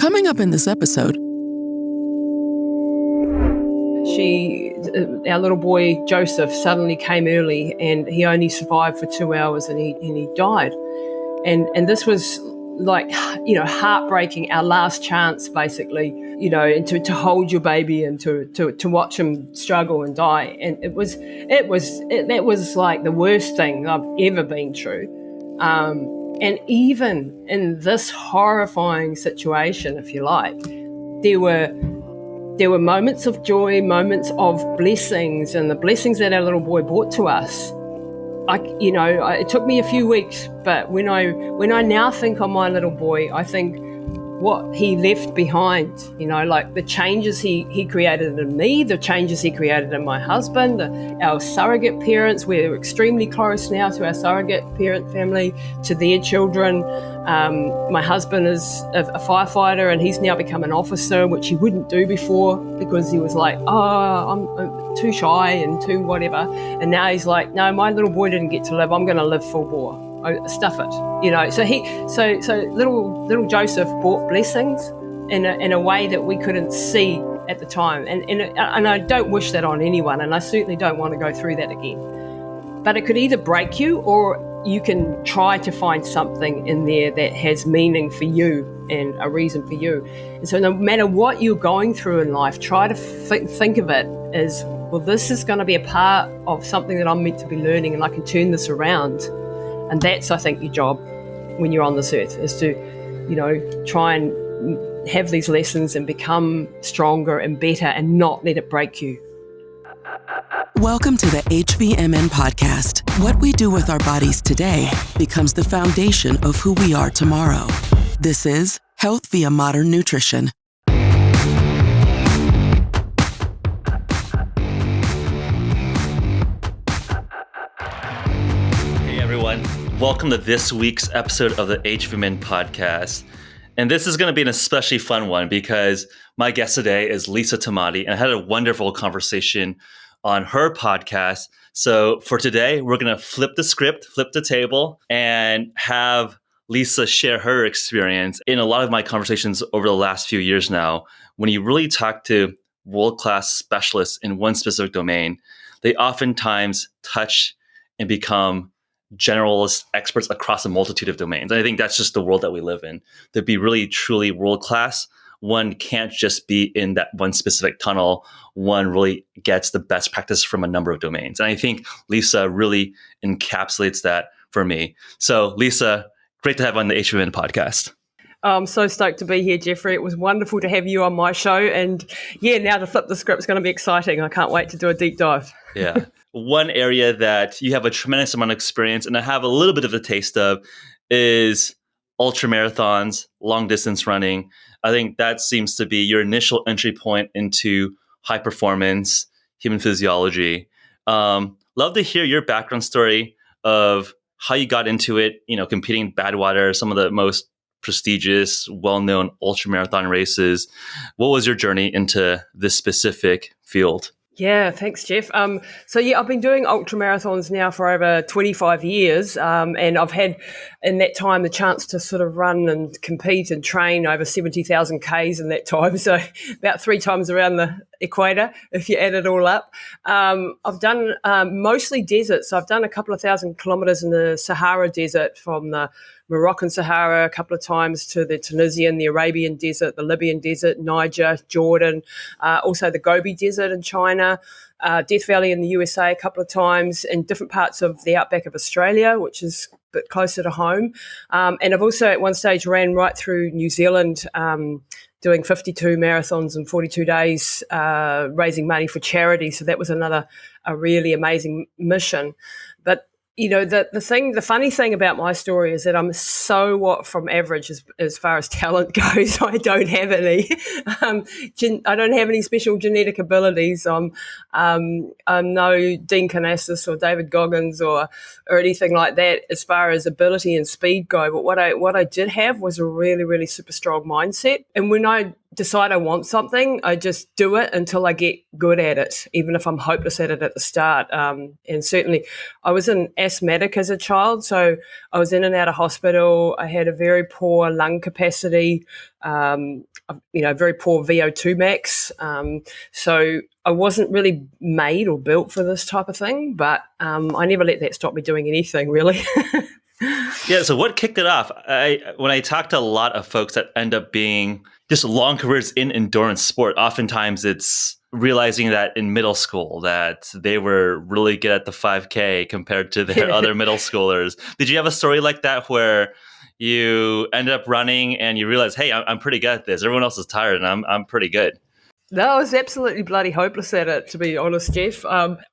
Coming up in this episode, our little boy Joseph suddenly came early, and he only survived for 2 hours, and he died. And this was like, heartbreaking, our last chance basically, and to hold your baby and to watch him struggle and die. And that was like the worst thing I've ever been through. And even in this horrifying situation, if you like, there were moments of joy, moments of blessings, and the blessings that our little boy brought to us. It took me a few weeks, but when I now think on my little boy, I think what he left behind, like the changes he created in me, the changes he created in my husband, our surrogate parents. We're extremely close now to our surrogate parent family, to their children. My husband is a firefighter, and he's now become an officer, which he wouldn't do before because he was like, I'm too shy and too whatever. And now he's like, no, my little boy didn't get to live. I'm going to live full bore. Stuff it, So little Joseph brought blessings in a way that we couldn't see at the time, and I don't wish that on anyone, and I certainly don't want to go through that again. But it could either break you, or you can try to find something in there that has meaning for you and a reason for you. And so no matter what you're going through in life, try to think of it as, well, this is going to be a part of something that I'm meant to be learning, and I can turn this around. And that's, I think, your job when you're on this earth, is to, try and have these lessons and become stronger and better and not let it break you. welcome to the H.V.M.N. podcast. What we do with our bodies today becomes the foundation of who we are tomorrow. This is Health via Modern Nutrition. Welcome to this week's episode of the H.V.M.N. podcast. And this is going to be an especially fun one because my guest today is Lisa Tamati, and I had a wonderful conversation on her podcast. So for today, we're going to flip the script, flip the table, and have Lisa share her experience. In a lot of my conversations over the last few years now, when you really talk to world-class specialists in one specific domain, they oftentimes touch and become generalist experts across a multitude of domains. And I think that's just the world that we live in. To be really, truly world-class, one can't just be in that one specific tunnel. One really gets the best practice from a number of domains. And I think Lisa really encapsulates that for me. So Lisa, great to have on the H.V.M.N. podcast. I'm so stoked to be here, Geoffrey. It was wonderful to have you on my show. And yeah, now to flip the script is going to be exciting. I can't wait to do a deep dive. Yeah. One area that you have a tremendous amount of experience and I have a little bit of a taste of is ultramarathons, long distance running. I think that seems to be your initial entry point into high performance, human physiology. Love to hear your background story of how you got into it, competing in Badwater, some of the most prestigious, well-known ultramarathon races. What was your journey into this specific field? Yeah, thanks, Jeff. I've been doing ultramarathons now for over 25 years, and I've had in that time the chance to sort of run and compete and train over 70,000 Ks in that time, so about 3 times around the equator if you add it all up. I've done mostly deserts, so I've done a couple of thousand kilometres in the Sahara Desert, from the Moroccan Sahara a couple of times to the Tunisian, the Arabian Desert, the Libyan Desert, Niger, Jordan, also the Gobi Desert in China, Death Valley in the USA a couple of times, and different parts of the outback of Australia, which is a bit closer to home. And I've also at one stage ran right through New Zealand, doing 52 marathons in 42 days, raising money for charity. So that was a really amazing mission. But the funny thing about my story is that I'm so from average as far as talent goes. I don't have any. I don't have any special genetic abilities. I'm no Dean Canassis or David Goggins or anything like that as far as ability and speed go. But what I did have was a really, really super strong mindset. And when I decide I want something, I just do it until I get good at it, even if I'm hopeless at it at the start. And certainly I was an asthmatic as a child, so I was in and out of hospital. I had a very poor lung capacity, very poor VO2 max. So I wasn't really made or built for this type of thing, but I never let that stop me doing anything, really. Yeah. So what kicked it off? When I talk to a lot of folks that end up being just long careers in endurance sport, oftentimes it's realizing that in middle school that they were really good at the 5K compared to their other middle schoolers. Did you have a story like that where you ended up running and you realized, hey, I'm pretty good at this. Everyone else is tired and I'm pretty good. No, I was absolutely bloody hopeless at it, to be honest, Jeff.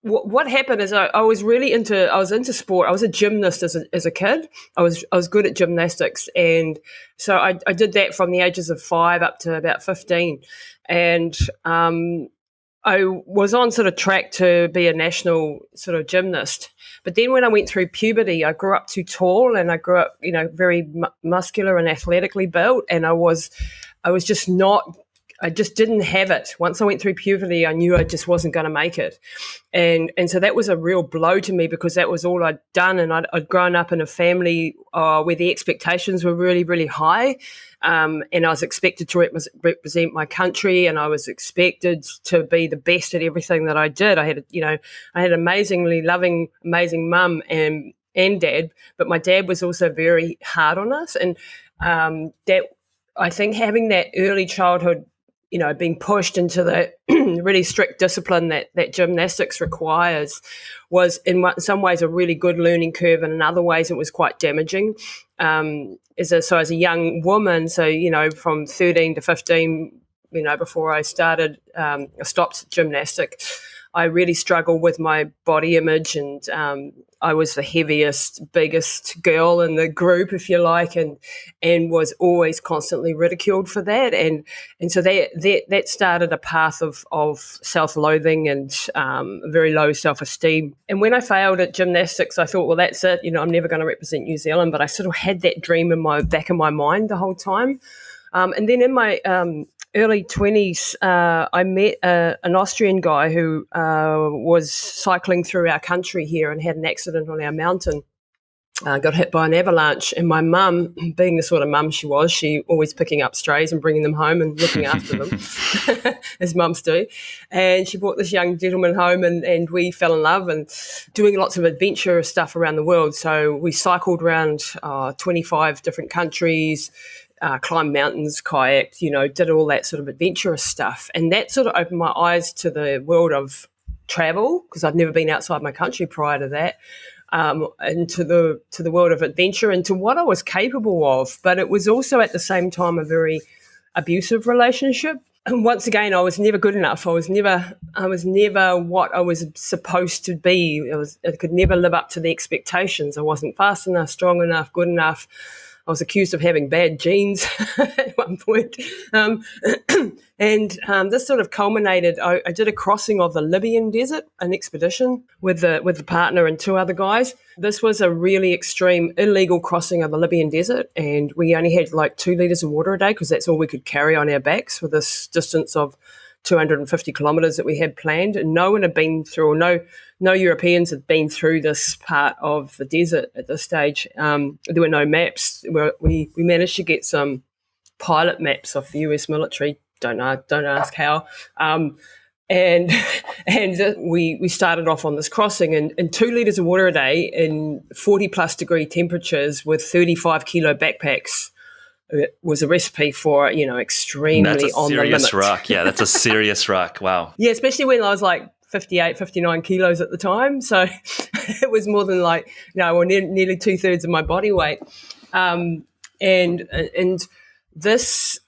What happened is I was into sport. I was a gymnast as a kid. I was good at gymnastics, and so I did that from the ages of 5 up to about 15, and I was on sort of track to be a national sort of gymnast. But then when I went through puberty, I grew up too tall, and I grew up, very muscular and athletically built, and I just didn't have it. Once I went through puberty, I knew I just wasn't going to make it. And so that was a real blow to me, because that was all I'd done. And I'd grown up in a family where the expectations were really, really high. And I was expected to represent my country, and I was expected to be the best at everything that I did. I had an amazingly loving, amazing mum and dad, but my dad was also very hard on us. And that, I think, having that early childhood, being pushed into the really strict discipline that gymnastics requires, was in some ways a really good learning curve, and in other ways it was quite damaging. As a young woman, so from 13 to 15, before I stopped gymnastics, I really struggled with my body image, and I was the heaviest, biggest girl in the group, if you like, and was always constantly ridiculed for that, and so that started a path of self-loathing and very low self-esteem. And when I failed at gymnastics, I thought, well, that's it. I'm never going to represent New Zealand. But I sort of had that dream in my back of my mind the whole time. And then in my early 20s, I met an Austrian guy who was cycling through our country here and had an accident on our mountain. Got hit by an avalanche, and my mum, being the sort of mum she was, she always picking up strays and bringing them home and looking after them, as mums do. And she brought this young gentleman home, and we fell in love, and doing lots of adventure stuff around the world. So we cycled around 25 different countries, climbed mountains, kayaked, did all that sort of adventurous stuff. And that sort of opened my eyes to the world of travel, because I'd never been outside my country prior to that. And to the world of adventure and to what I was capable of. But it was also at the same time a very abusive relationship. And once again, I was never good enough. I was never what I was supposed to be. I could never live up to the expectations. I wasn't fast enough, strong enough, good enough. I was accused of having bad genes at one point. And this sort of culminated. I did a crossing of the Libyan Desert, an expedition with the partner and 2 other guys. This was a really extreme, illegal crossing of the Libyan Desert, and we only had like 2 litres of water a day, because that's all we could carry on our backs for this distance of 250 kilometres that we had planned. And no one had been through, or no Europeans had been through this part of the desert at this stage. There were no maps. We managed to get some pilot maps off the US military. Don't ask how. And we started off on this crossing, and 2 litres of water a day in 40 plus degree temperatures with 35 kilo backpacks. It was a recipe for, extremely on the limit. That's a serious rock. Yeah, that's a serious rock. Wow. Yeah, especially when I was like 58, 59 kilos at the time. So it was more than nearly 2/3 of my body weight. And this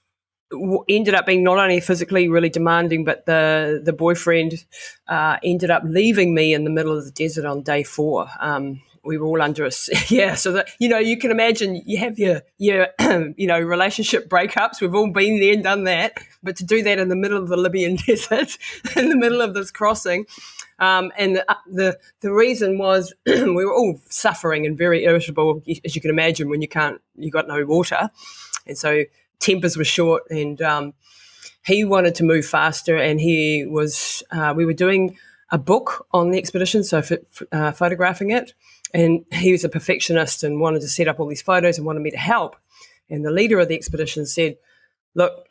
ended up being not only physically really demanding, but the boyfriend ended up leaving me in the middle of the desert on day 4. We were all under us. Yeah. So that, you can imagine you have your relationship breakups. We've all been there and done that, but to do that in the middle of the Libyan desert, in the middle of this crossing. And the reason was we were all suffering and very irritable, as you can imagine, when you got no water. And so tempers were short, and he wanted to move faster, and he was. We were doing a book on the expedition, so photographing it, and he was a perfectionist and wanted to set up all these photos and wanted me to help. And the leader of the expedition said, "Look,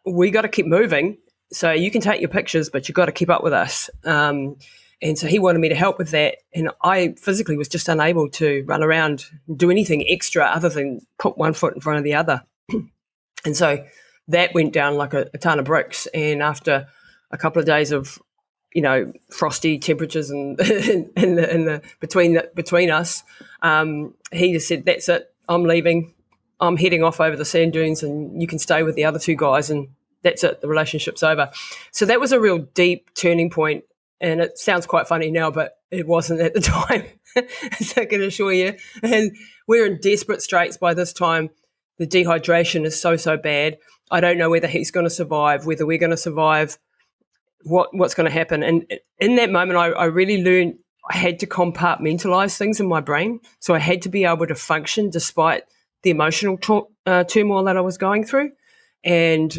we got to keep moving. So you can take your pictures, but you've got to keep up with us." And so he wanted me to help with that. And I physically was just unable to run around and do anything extra other than put one foot in front of the other. And so that went down like a ton of bricks. And after a couple of days of, frosty temperatures and between us, he just said, "That's it. I'm leaving. I'm heading off over the sand dunes, and you can stay with the other two guys, and that's it. The relationship's over." So that was a real deep turning point. And it sounds quite funny now, but it wasn't at the time, so I can assure you. And we're in desperate straits by this time. The dehydration is so bad. I don't know whether he's going to survive, whether we're going to survive, what's going to happen. And in that moment, I really learned I had to compartmentalize things in my brain. So I had to be able to function despite the emotional turmoil that I was going through. And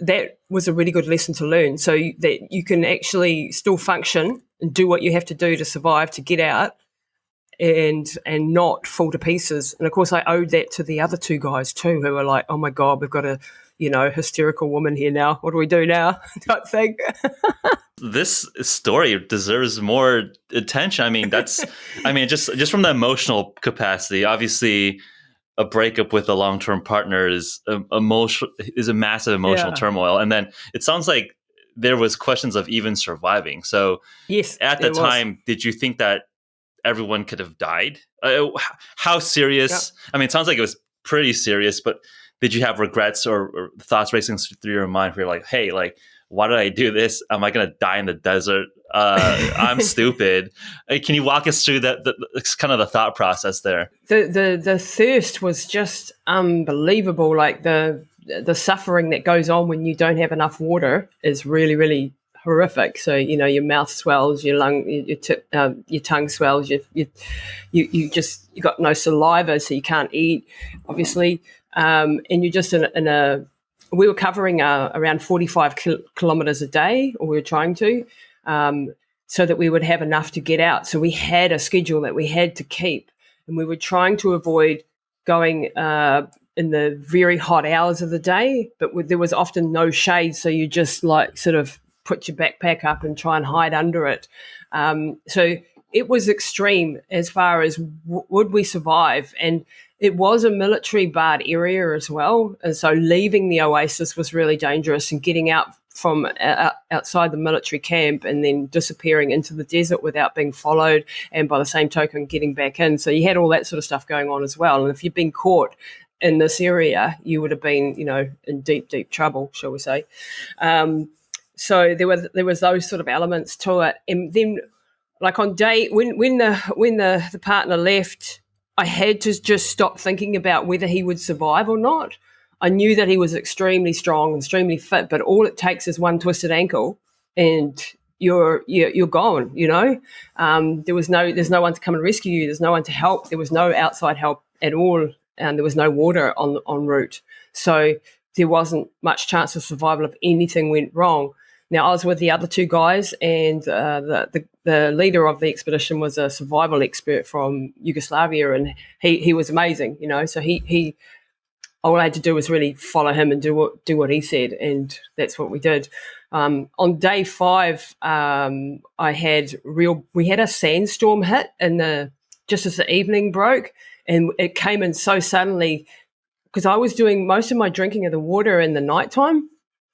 that was a really good lesson to learn, so that you can actually still function and do what you have to do to survive, to get out and not fall to pieces. And of course, I owed that to the other two guys too, who were like, "Oh my God, we've got a hysterical woman here now. What do we do now?" type thing. This story deserves more attention. I mean, just from the emotional capacity, obviously a breakup with a long-term partner is a massive emotional turmoil. And then it sounds like there was questions of even surviving. So yes, at the time, did you think that everyone could have died? How serious? Yeah. I mean, it sounds like it was pretty serious, but did you have regrets or thoughts racing through your mind where you're like, "Hey, like, why did I do this? Am I going to die in the desert? I'm stupid." Can you walk us through that? It's kind of the thought process there. The thirst was just unbelievable. Like the suffering that goes on when you don't have enough water is really, really horrific. So your mouth swells, your tongue swells, you got no saliva, so you can't eat, obviously, and you're just in a. We were covering around 45 kilometres a day, or we were trying to, so that we would have enough to get out. So we had a schedule that we had to keep, and we were trying to avoid going in the very hot hours of the day, but there was often no shade, so you just like sort of put your backpack up and try and hide under it. So it was extreme as far as would we survive, and it was a military barred area as well, and so leaving the oasis was really dangerous, and getting out from outside the military camp and then disappearing into the desert without being followed, and by the same token getting back in. So you had all that sort of stuff going on as well. And if you'd been caught in this area, you would have been, in deep trouble, shall we say. So there was those sort of elements to it. And then, like on day when the partner left, I had to just stop thinking about whether he would survive or not. I knew that he was extremely strong, extremely fit, but all it takes is one twisted ankle, and you're gone. There's no one to come and rescue you. There's no one to help. There was no outside help at all, and there was no water en route. So there wasn't much chance of survival if anything went wrong. Now, I was with the other two guys, and the leader of the expedition was a survival expert from Yugoslavia, and he was amazing, So he all I had to do was really follow him and do what he said, and that's what we did. On day 5, we had a sandstorm hit just as the evening broke, and it came in so suddenly because I was doing most of my drinking of the water in the nighttime.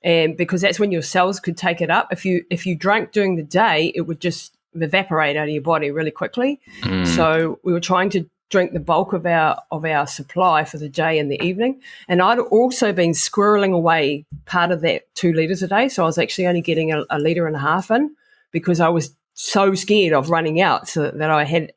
And because that's when your cells could take it up. If you drank during the day, it would just evaporate out of your body really quickly. So we were trying to drink the bulk of our supply for the day and the evening. And I'd also been squirreling away part of that 2 litres a day. So I was actually only getting a litre and a half in because I was so scared of running out, so that I had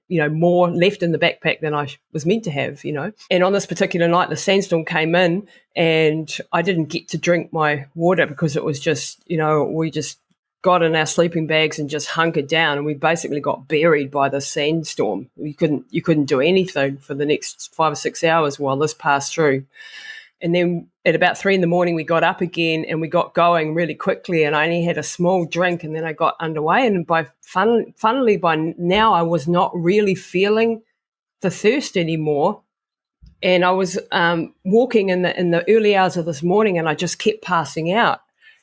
more left in the backpack than I was meant to have, And on this particular night, the sandstorm came in, and I didn't get to drink my water because it was just, we just got in our sleeping bags and just hunkered down, and we basically got buried by the sandstorm. You couldn't do anything for the next 5 or 6 hours while this passed through. And then at about 3 a.m, we got up again and we got going really quickly. And I only had a small drink, and then I got underway. And funnily, by now, I was not really feeling the thirst anymore. And I was walking in the early hours of this morning, and I just kept passing out,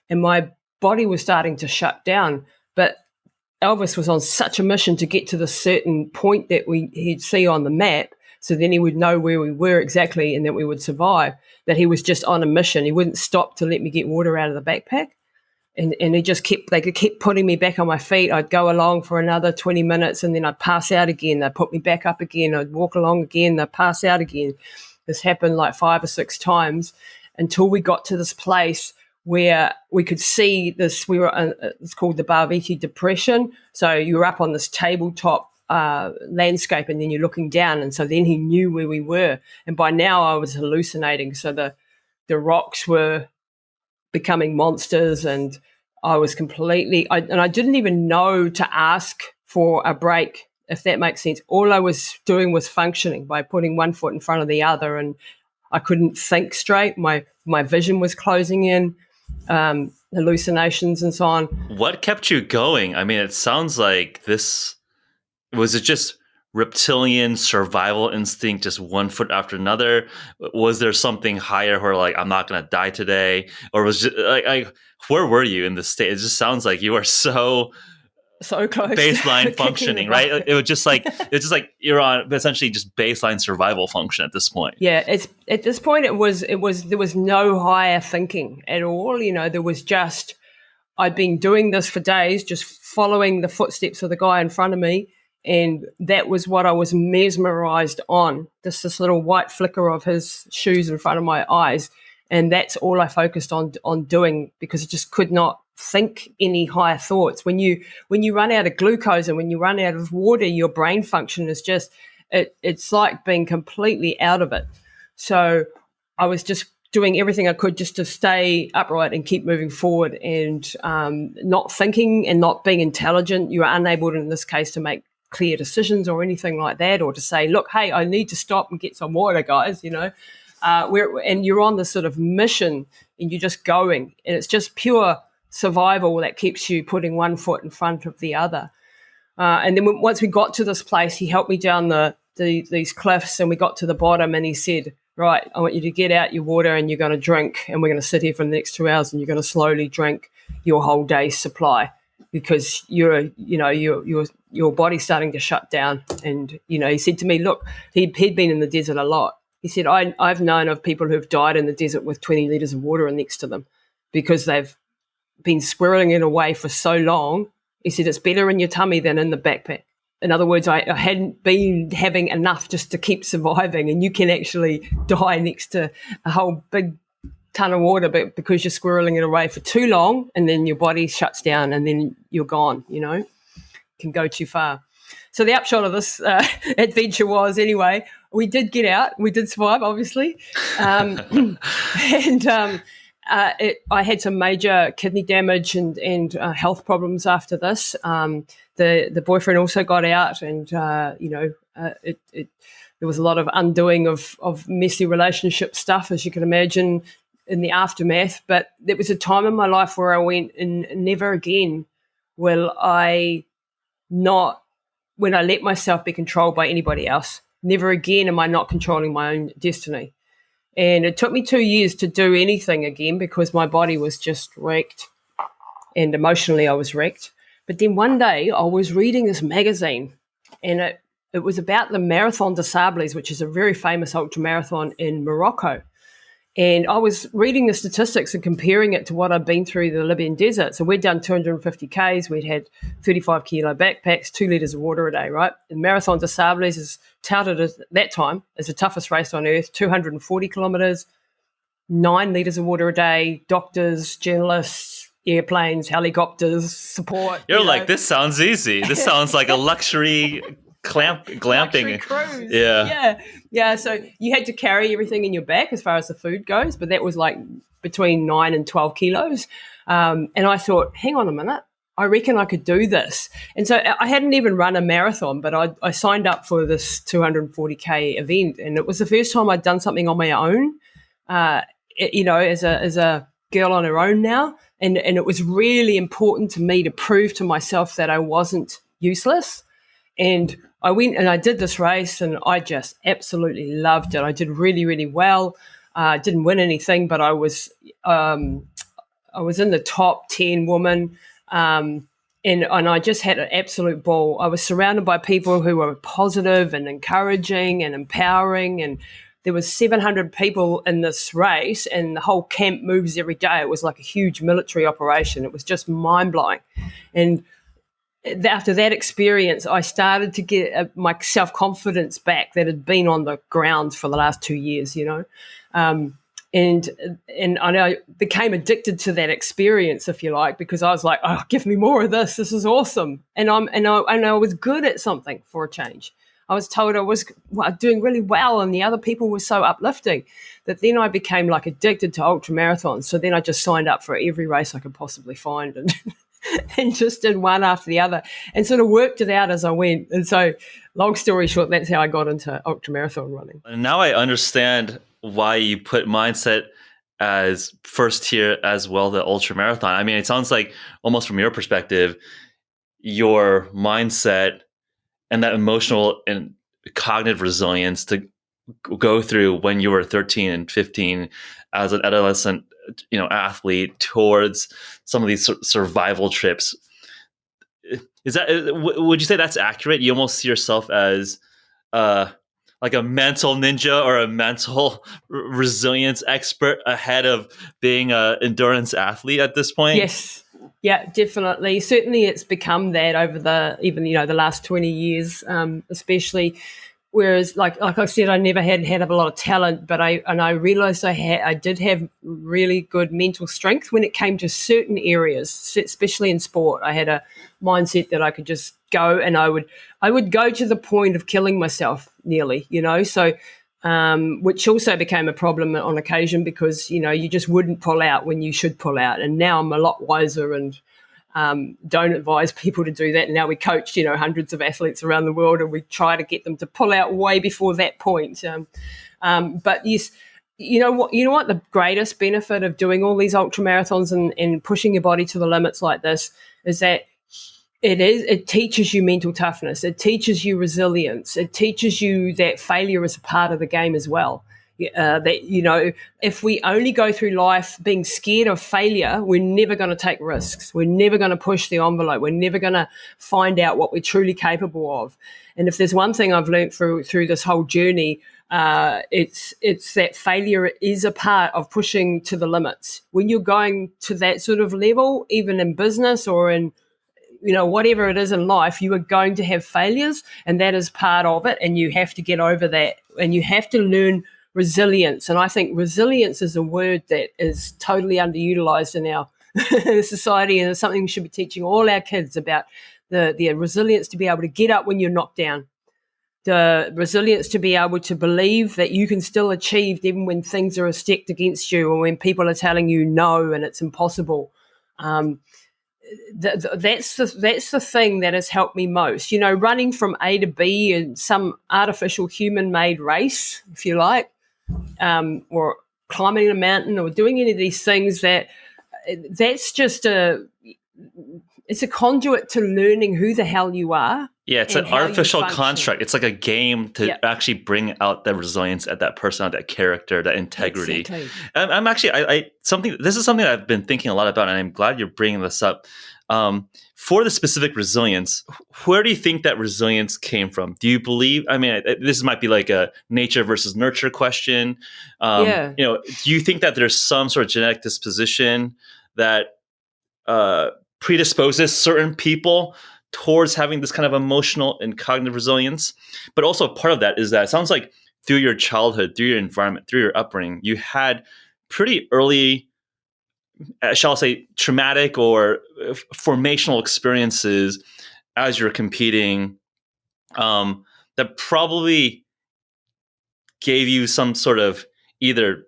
and my body was starting to shut down. But Elvis was on such a mission to get to the certain point that he'd see on the map, so then he would know where we were exactly and that we would survive, that he was just on a mission. He wouldn't stop to let me get water out of the backpack. And he just kept putting me back on my feet. I'd go along for another 20 minutes, and then I'd pass out again. They'd put me back up again. I'd walk along again. They'd pass out again. This happened like 5 or 6 times until we got to this place where we could see this. It's called the Barviti Depression. So you were up on this tabletop landscape, and then you're looking down. And so then he knew where we were. And by now I was hallucinating. So the rocks were becoming monsters, and I was completely, I didn't even know to ask for a break, if that makes sense. All I was doing was functioning by putting one foot in front of the other, and I couldn't think straight. My vision was closing in, hallucinations and so on. What kept you going? I mean, it sounds like was it just reptilian survival instinct, just one foot after another? Was there something higher where like, I'm not going to die today? Or was just like, where were you in the state? It just sounds like you are so close baseline functioning, right? It was just like you're on essentially just baseline survival function at this point. Yeah, at this point there was no higher thinking at all. There was just, I'd been doing this for days, just following the footsteps of the guy in front of me. And that was what I was mesmerized on, this little white flicker of his shoes in front of my eyes. And that's all I focused on doing, because I just could not think any higher thoughts. When you run out of glucose and when you run out of water, your brain function is just, it's like being completely out of it. So I was just doing everything I could just to stay upright and keep moving forward, and not thinking and not being intelligent. You are unable in this case to make clear decisions or anything like that, or to say, look, hey, I need to stop and get some water, guys, and you're on this sort of mission, and you're just going, and it's just pure survival that keeps you putting one foot in front of the other. And then once we got to this place, he helped me down these cliffs, and we got to the bottom, and he said, right, I want you to get out your water, and you're going to drink, and we're going to sit here for the next 2 hours, and you're going to slowly drink your whole day's supply, because your body's starting to shut down. And he said to me, look, he'd been in the desert a lot. He said, I've known of people who've died in the desert with 20 litres of water next to them, because they've been squirreling it away for so long. He said, it's better in your tummy than in the backpack. In other words, I hadn't been having enough just to keep surviving, and you can actually die next to a whole big ton of water, but because you're squirreling it away for too long, and then your body shuts down, and then you're gone, can go too far. So the upshot of this adventure was, anyway, we did get out. We did survive, obviously. I had some major kidney damage and health problems after this. The boyfriend also got out, and, there was a lot of undoing of messy relationship stuff, as you can imagine, in the aftermath. But there was a time in my life where I went, and never again will I not, when I let myself be controlled by anybody else, never again am I not controlling my own destiny. And it took me 2 years to do anything again, because my body was just wrecked, and emotionally I was wrecked. But then one day I was reading this magazine, and it was about the Marathon des Sables, which is a very famous ultramarathon in Morocco. And I was reading the statistics and comparing it to what I'd been through the Libyan Desert. So we'd done 250 Ks, we'd had 35 kilo backpacks, 2 litres of water a day, right? And Marathon des Sables is touted at that time as the toughest race on earth, 240 kilometres, 9 litres of water a day, doctors, journalists, airplanes, helicopters, support. You're like, this sounds easy. This sounds like a luxury glamping cruise. Yeah. So you had to carry everything in your back as far as the food goes, but that was like between 9 and 12 kilos. And I thought, hang on a minute, I reckon I could do this. And so I hadn't even run a marathon, but I signed up for this 240K event, and it was the first time I'd done something on my own as a girl on her own now. And it was really important to me to prove to myself that I wasn't useless. And I went and I did this race, and I just absolutely loved it. I did really, really well. Didn't win anything, but I was in the top 10 women. And I just had an absolute ball. I was surrounded by people who were positive and encouraging and empowering. And there was 700 people in this race, and the whole camp moves every day. It was like a huge military operation. It was just mind-blowing. And after that experience, I started to get my self-confidence back that had been on the ground for the last 2 years, and I became addicted to that experience, if you like, because I was like, oh, give me more of this. This is awesome. And I was good at something for a change. I was told I was doing really well, and the other people were so uplifting that then I became like addicted to ultramarathons. So then I just signed up for every race I could possibly find, and and just did one after the other and sort of worked it out as I went. And so, long story short, that's how I got into ultramarathon running. And now I understand why you put mindset as first tier as well, the ultramarathon. I mean, it sounds like almost from your perspective, your mindset and that emotional and cognitive resilience to go through when you were 13 and 15 as an adolescent, athlete towards some of these survival trips. Is that, would you say that's accurate? You almost see yourself as like a mental ninja or a mental resilience expert ahead of being an endurance athlete at this point? Yes. Yeah, definitely. Certainly it's become that over the last 20 years, especially. Whereas, like I said, I never had a lot of talent, but I realized I did have really good mental strength when it came to certain areas, especially in sport. I had a mindset that I could just go, and I would go to the point of killing myself nearly, So, which also became a problem on occasion because you just wouldn't pull out when you should pull out. And now I'm a lot wiser and don't advise people to do that. And now we coach, hundreds of athletes around the world, and we try to get them to pull out way before that point. But yes, you know what the greatest benefit of doing all these ultramarathons and pushing your body to the limits like this is that it teaches you mental toughness. It teaches you resilience. It teaches you that failure is a part of the game as well. If we only go through life being scared of failure, we're never going to take risks. We're never going to push the envelope. We're never going to find out what we're truly capable of. And if there's one thing I've learned through this whole journey, it's that failure is a part of pushing to the limits. When you're going to that sort of level, even in business or in whatever it is in life, you are going to have failures, and that is part of it. And you have to get over that, and you have to learn resilience. And I think resilience is a word that is totally underutilized in our society, and it's something we should be teaching all our kids about, the resilience to be able to get up when you're knocked down, the resilience to be able to believe that you can still achieve even when things are stacked against you or when people are telling you no and it's impossible. That's the thing that has helped me most. Running from A to B in some artificial human-made race, if you like, or climbing a mountain or doing any of these things, that's just it's a conduit to learning who the hell you are. Yeah, it's an artificial construct. It's like a game to actually bring out the resilience at that person, that character, that integrity. Exactly. I'm actually, this is something I've been thinking a lot about, and I'm glad you're bringing this up. For the specific resilience, where do you think that resilience came from? Do you believe, this might be like a nature versus nurture question. Do you think that there's some sort of genetic disposition that predisposes certain people towards having this kind of emotional and cognitive resilience? But also part of that is that it sounds like through your childhood, through your environment, through your upbringing, you had pretty early, shall I say, traumatic or formational experiences as you're competing that probably gave you some sort of either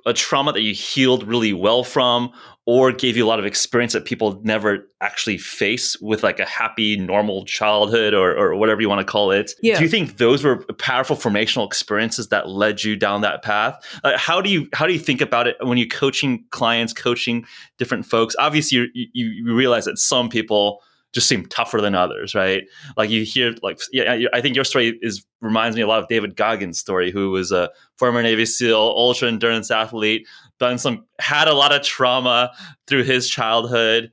a trauma that you healed really well from, or gave you a lot of experience that people never actually face with like a happy, normal childhood or whatever you want to call it. Yeah. Do you think those were powerful formational experiences that led you down that path? How do you think about it when you're coaching clients, coaching different folks? Obviously, you realize that some people just seem tougher than others, right? Like you hear, I think your story reminds me a lot of David Goggins' story, who was a former Navy SEAL, ultra endurance athlete, had a lot of trauma through his childhood.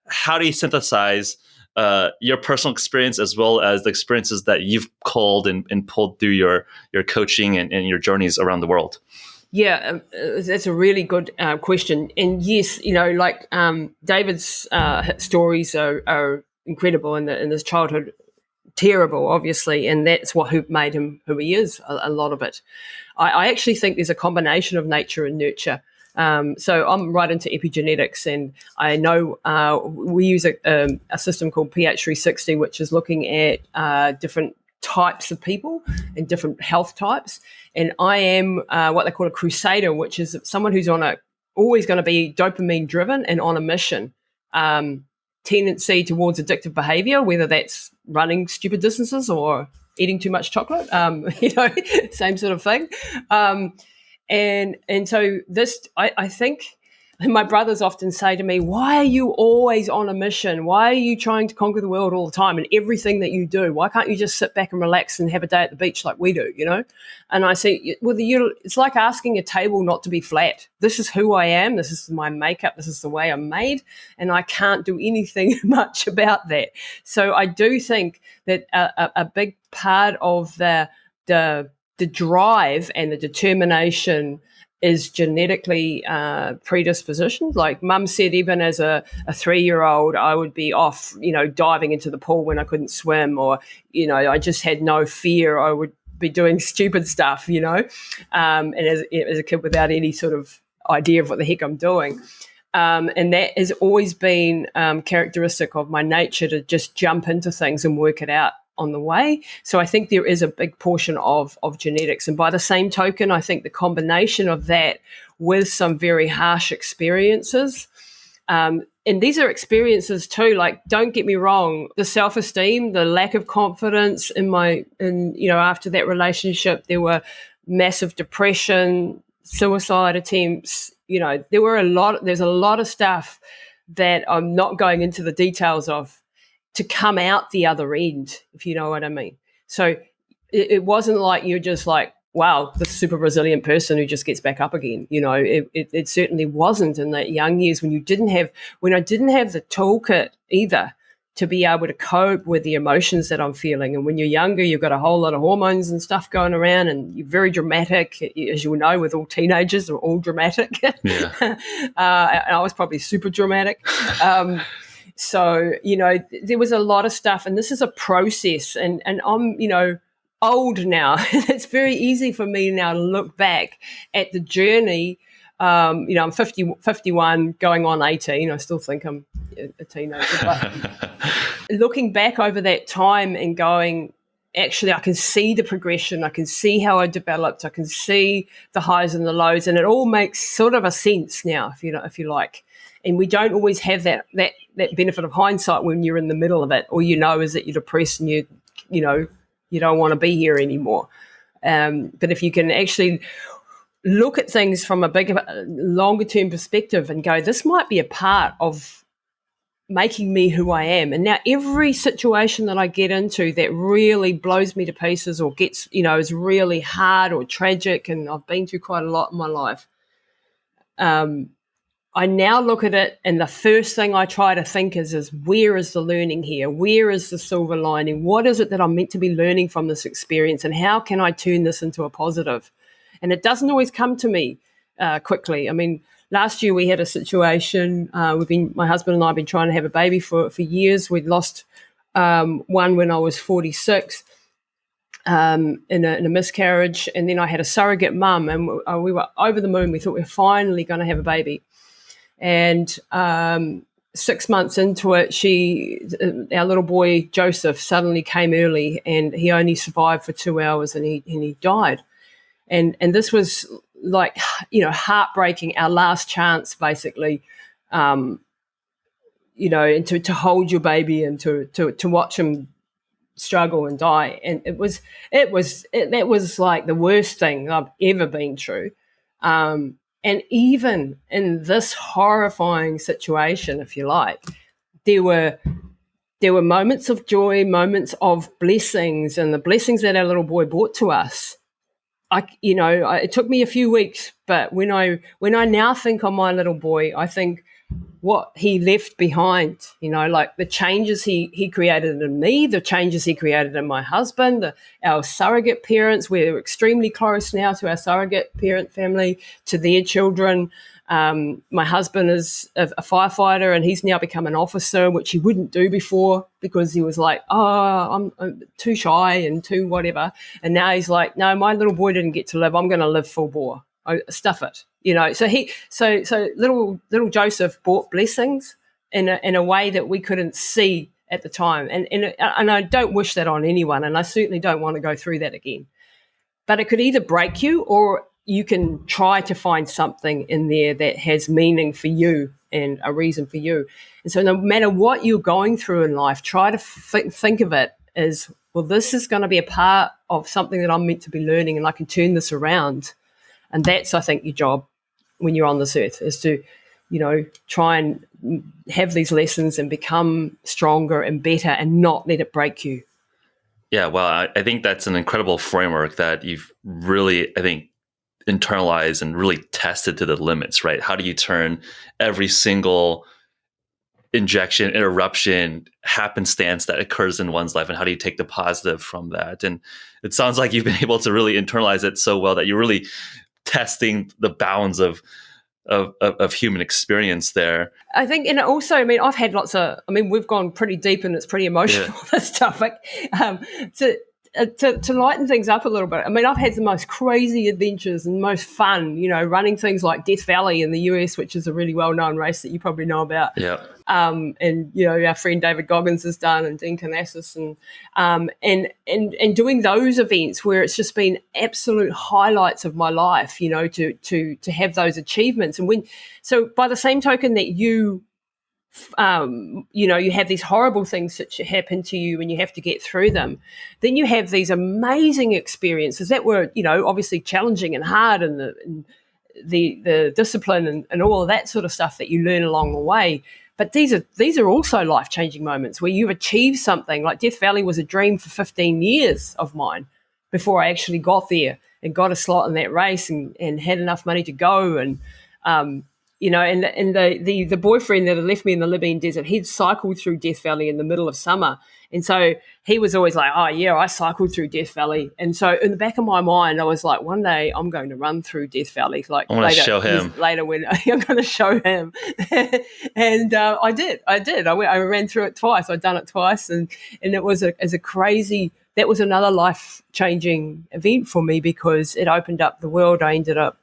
How do you synthesize your personal experience as well as the experiences that you've called and pulled through your coaching and your journeys around the world? Yeah, that's a really good question. And yes, David's stories are incredible, and his childhood terrible, obviously, and that's who made him who he is. A lot of it, I actually think there's a combination of nature and nurture. So I'm right into epigenetics, and I know we use a system called PH360, which is looking at different types of people and different health types. And I am what they call a crusader, which is someone who's always going to be dopamine driven and on a mission. Tendency towards addictive behavior, whether that's running stupid distances or eating too much chocolate, same sort of thing. And so this, I think, and my brothers often say to me, why are you always on a mission? Why are you trying to conquer the world all the time and everything that you do? Why can't you just sit back and relax and have a day at the beach like we do, And I say, well, it's like asking a table not to be flat. This is who I am. This is my makeup. This is the way I'm made. And I can't do anything much about that. So I do think that a big part of the drive and the determination is genetically predispositioned. Like Mum said, even as a 3-year-old, I would be off, diving into the pool when I couldn't swim, or, I just had no fear. I would be doing stupid stuff, and as a kid without any sort of idea of what the heck I'm doing. And that has always been characteristic of my nature, to just jump into things and work it out on the way. So I think there is a big portion of genetics. And by the same token, I think the combination of that with some very harsh experiences, and these are experiences too, like, don't get me wrong, the self-esteem, the lack of confidence after that relationship, there were massive depression, suicide attempts, there's a lot of stuff that I'm not going into the details of to come out the other end, if you know what I mean. So it wasn't like you're just like, wow, the super resilient person who just gets back up again. It certainly wasn't in that young years when I didn't have the toolkit either to be able to cope with the emotions that I'm feeling. And when you're younger, you've got a whole lot of hormones and stuff going around, and you're very dramatic, as you'll know, with all teenagers, they're all dramatic. Yeah. And I was probably super dramatic. So, there was a lot of stuff, and this is a process, and I'm, old now. It's very easy for me now to look back at the journey. I'm 51 going on 18. I still think I'm a teenager, but looking back over that time and going, actually, I can see the progression. I can see how I developed. I can see the highs and the lows, and it all makes sort of a sense now, if you like. And we don't always have that benefit of hindsight when you're in the middle of it. All is that you're depressed and you don't want to be here anymore. But if you can actually look at things from a bigger, longer term perspective and go, this might be a part of making me who I am. And now every situation that I get into that really blows me to pieces or gets, is really hard or tragic, and I've been through quite a lot in my life, I now look at it, and the first thing I try to think is where is the learning here? Where is the silver lining? What is it that I'm meant to be learning from this experience, and how can I turn this into a positive? And it doesn't always come to me quickly. I mean, last year we had a situation. My husband and I have been trying to have a baby for years. We'd lost one when I was 46 in a miscarriage, and then I had a surrogate mum, and we were over the moon. We thought we were finally going to have a baby. And 6 months into it, our little boy Joseph suddenly came early, and he only survived for 2 hours, and he died. And this was like, heartbreaking, our last chance, basically, and to hold your baby and to watch him struggle and die. And that was like the worst thing I've ever been through. And even in this horrifying situation, if you like, there were moments of joy, moments of blessings, and the blessings that our little boy brought to us. It took me a few weeks, but when I now think on my little boy, I think what he left behind, like the changes he created in me, the changes he created in my husband, our surrogate parents. We're extremely close now to our surrogate parent family, to their children. My husband is a firefighter, and he's now become an officer, which he wouldn't do before because he was like, I'm too shy and too whatever. And now he's like, no, my little boy didn't get to live. I'm going to live full bore. Stuff it, So little Joseph brought blessings in a way that we couldn't see at the time, and I don't wish that on anyone, and I certainly don't want to go through that again. But it could either break you, or you can try to find something in there that has meaning for you and a reason for you. And so, no matter what you're going through in life, try to think of it as, well, this is going to be a part of something that I'm meant to be learning, and I can turn this around. And that's, I think, your job when you're on this earth, is to, try and have these lessons and become stronger and better and not let it break you. Yeah, well, I think that's an incredible framework that you've really, I think, internalized and really tested to the limits, right? How do you turn every single injection, interruption, happenstance that occurs in one's life, and how do you take the positive from that? And it sounds like you've been able to really internalize it so well that you're really testing the bounds of human experience there. I think, and also, I've had we've gone pretty deep and it's pretty emotional, this topic. To lighten things up a little bit, I've had the most crazy adventures and most fun, running things like Death Valley in the US, which is a really well-known race that you probably know about. Yeah. And our friend David Goggins has done, and Dean Canassis, and doing those events where it's just been absolute highlights of my life, to have those achievements. And so by the same token that you have these horrible things that happen to you and you have to get through them, then you have these amazing experiences that were, obviously challenging and hard, and the discipline and all of that sort of stuff that you learn along the way. But these are also life-changing moments where you've achieved something. Like Death Valley was a dream for 15 years of mine before I actually got there and got a slot in that race and had enough money to go. And and the boyfriend that had left me in the Libyan Desert, he'd cycled through Death Valley in the middle of summer. And so he was always like, oh, yeah, I cycled through Death Valley. And so in the back of my mind, I was like, one day I'm going to run through Death Valley. Like I want to show him. Later when I'm going to show him. And I did. I ran through it twice. I'd done it twice. And it was a crazy... That was another life-changing event for me because it opened up the world. I ended up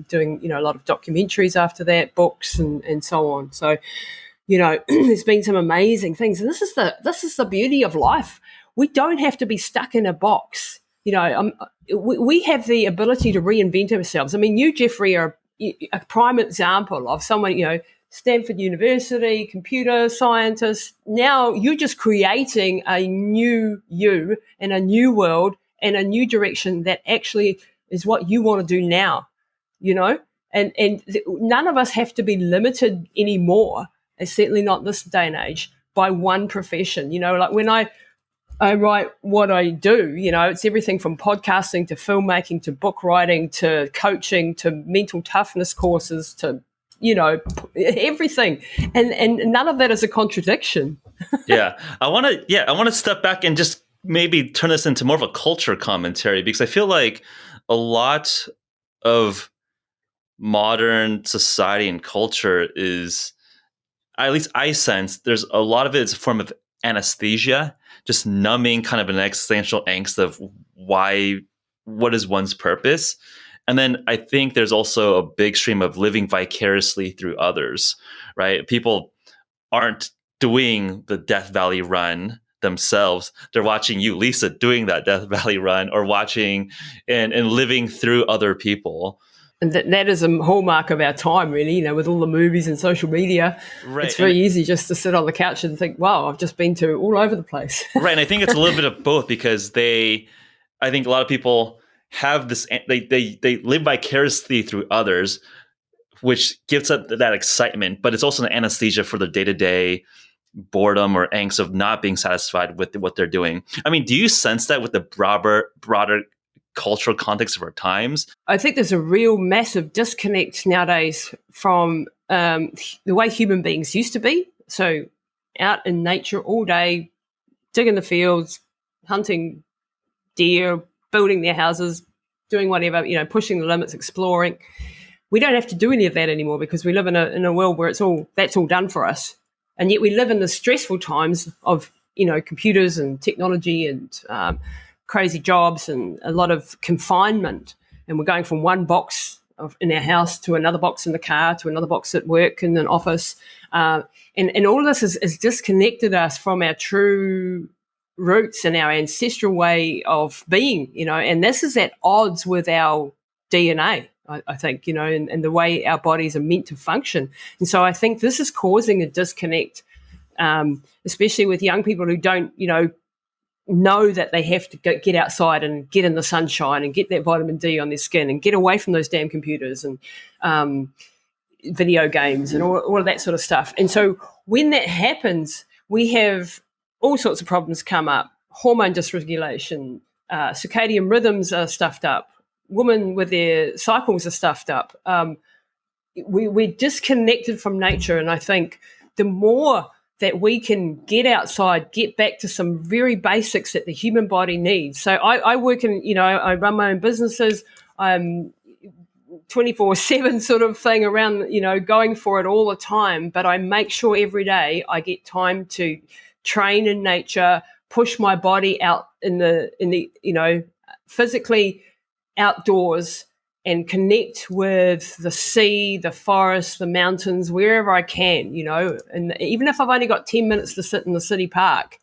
doing, a lot of documentaries after that, books and so on. So, there's been some amazing things. And this is the beauty of life. We don't have to be stuck in a box. We have the ability to reinvent ourselves. You, Geoffrey, are a prime example of someone, Stanford University, computer scientist. Now you're just creating a new you and a new world and a new direction that actually is what you want to do now, and none of us have to be limited anymore, and certainly not this day and age, by one profession. Like when I write what I do, it's everything from podcasting to filmmaking to book writing to coaching to mental toughness courses to everything, and none of that is a contradiction. I want to step back and just maybe turn this into more of a culture commentary, because I feel like a lot of modern society and culture is, at least I sense, there's a lot of it is a form of anesthesia, just numbing kind of an existential angst of what is one's purpose. And then I think there's also a big stream of living vicariously through others, right? People aren't doing the Death Valley run themselves. They're watching you, Lisa, doing that Death Valley run, or watching and living through other people. And that is a hallmark of our time, really, with all the movies and social media. Right. It's very easy just to sit on the couch and think, wow, I've just been to all over the place. Right. And I think it's a little bit of both, because I think a lot of people have this, they live vicariously through others, which gives up that excitement, but it's also an anesthesia for the day-to-day boredom or angst of not being satisfied with what they're doing. I mean, do you sense that with the broader cultural context of our times? I think there's a real massive disconnect nowadays from the way human beings used to be. So out in nature all day, digging the fields, hunting deer, building their houses, doing whatever, pushing the limits, exploring. We don't have to do any of that anymore because we live in a world where that's all done for us. And yet we live in the stressful times of, computers and technology and crazy jobs and a lot of confinement. And we're going from one box in our house to another box in the car to another box at work in an office. And all of this has disconnected us from our true roots and our ancestral way of being, and this is at odds with our DNA, I think, and the way our bodies are meant to function. And so I think this is causing a disconnect, especially with young people who don't, know that they have to get outside and get in the sunshine and get that vitamin D on their skin and get away from those damn computers and video games and all of that sort of stuff. And so when that happens, we have all sorts of problems come up. Hormone dysregulation, circadian rhythms are stuffed up. Women with their cycles are stuffed up. We're disconnected from nature. And I think the more that we can get outside, get back to some very basics that the human body needs. So I work in, I run my own businesses. I'm 24/7 sort of thing around, going for it all the time. But I make sure every day I get time to train in nature, push my body out in the physically outdoors and connect with the sea, the forest, the mountains, wherever I can, and even if I've only got 10 minutes to sit in the city park,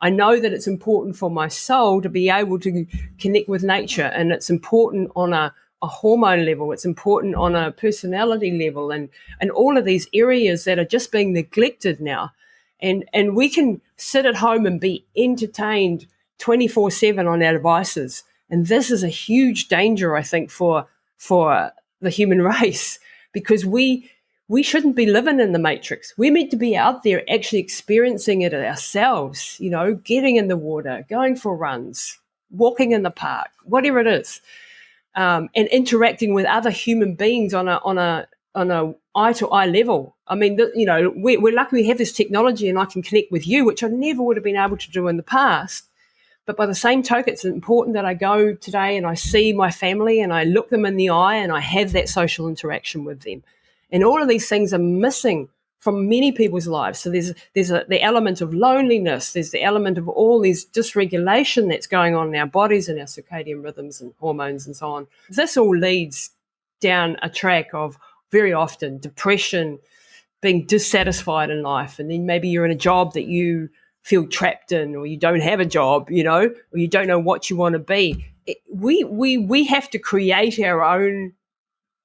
I know that it's important for my soul to be able to connect with nature, and it's important on a hormone level, it's important on a personality level, and all of these areas that are just being neglected now. And we can sit at home and be entertained 24/7 on our devices. And this is a huge danger, I think, for the human race, because we shouldn't be living in the matrix. We're meant to be out there actually experiencing it ourselves, getting in the water, going for runs, walking in the park, whatever it is, and interacting with other human beings on a eye-to-eye level. I mean, we're lucky we have this technology and I can connect with you, which I never would have been able to do in the past. But by the same token, it's important that I go today and I see my family and I look them in the eye and I have that social interaction with them. And all of these things are missing from many people's lives. So there's the element of loneliness. There's the element of all this dysregulation that's going on in our bodies and our circadian rhythms and hormones and so on. This all leads down a track of very often depression, being dissatisfied in life. And then maybe you're in a job that you feel trapped in, or you don't have a job, or you don't know what you want to be. We have to create our own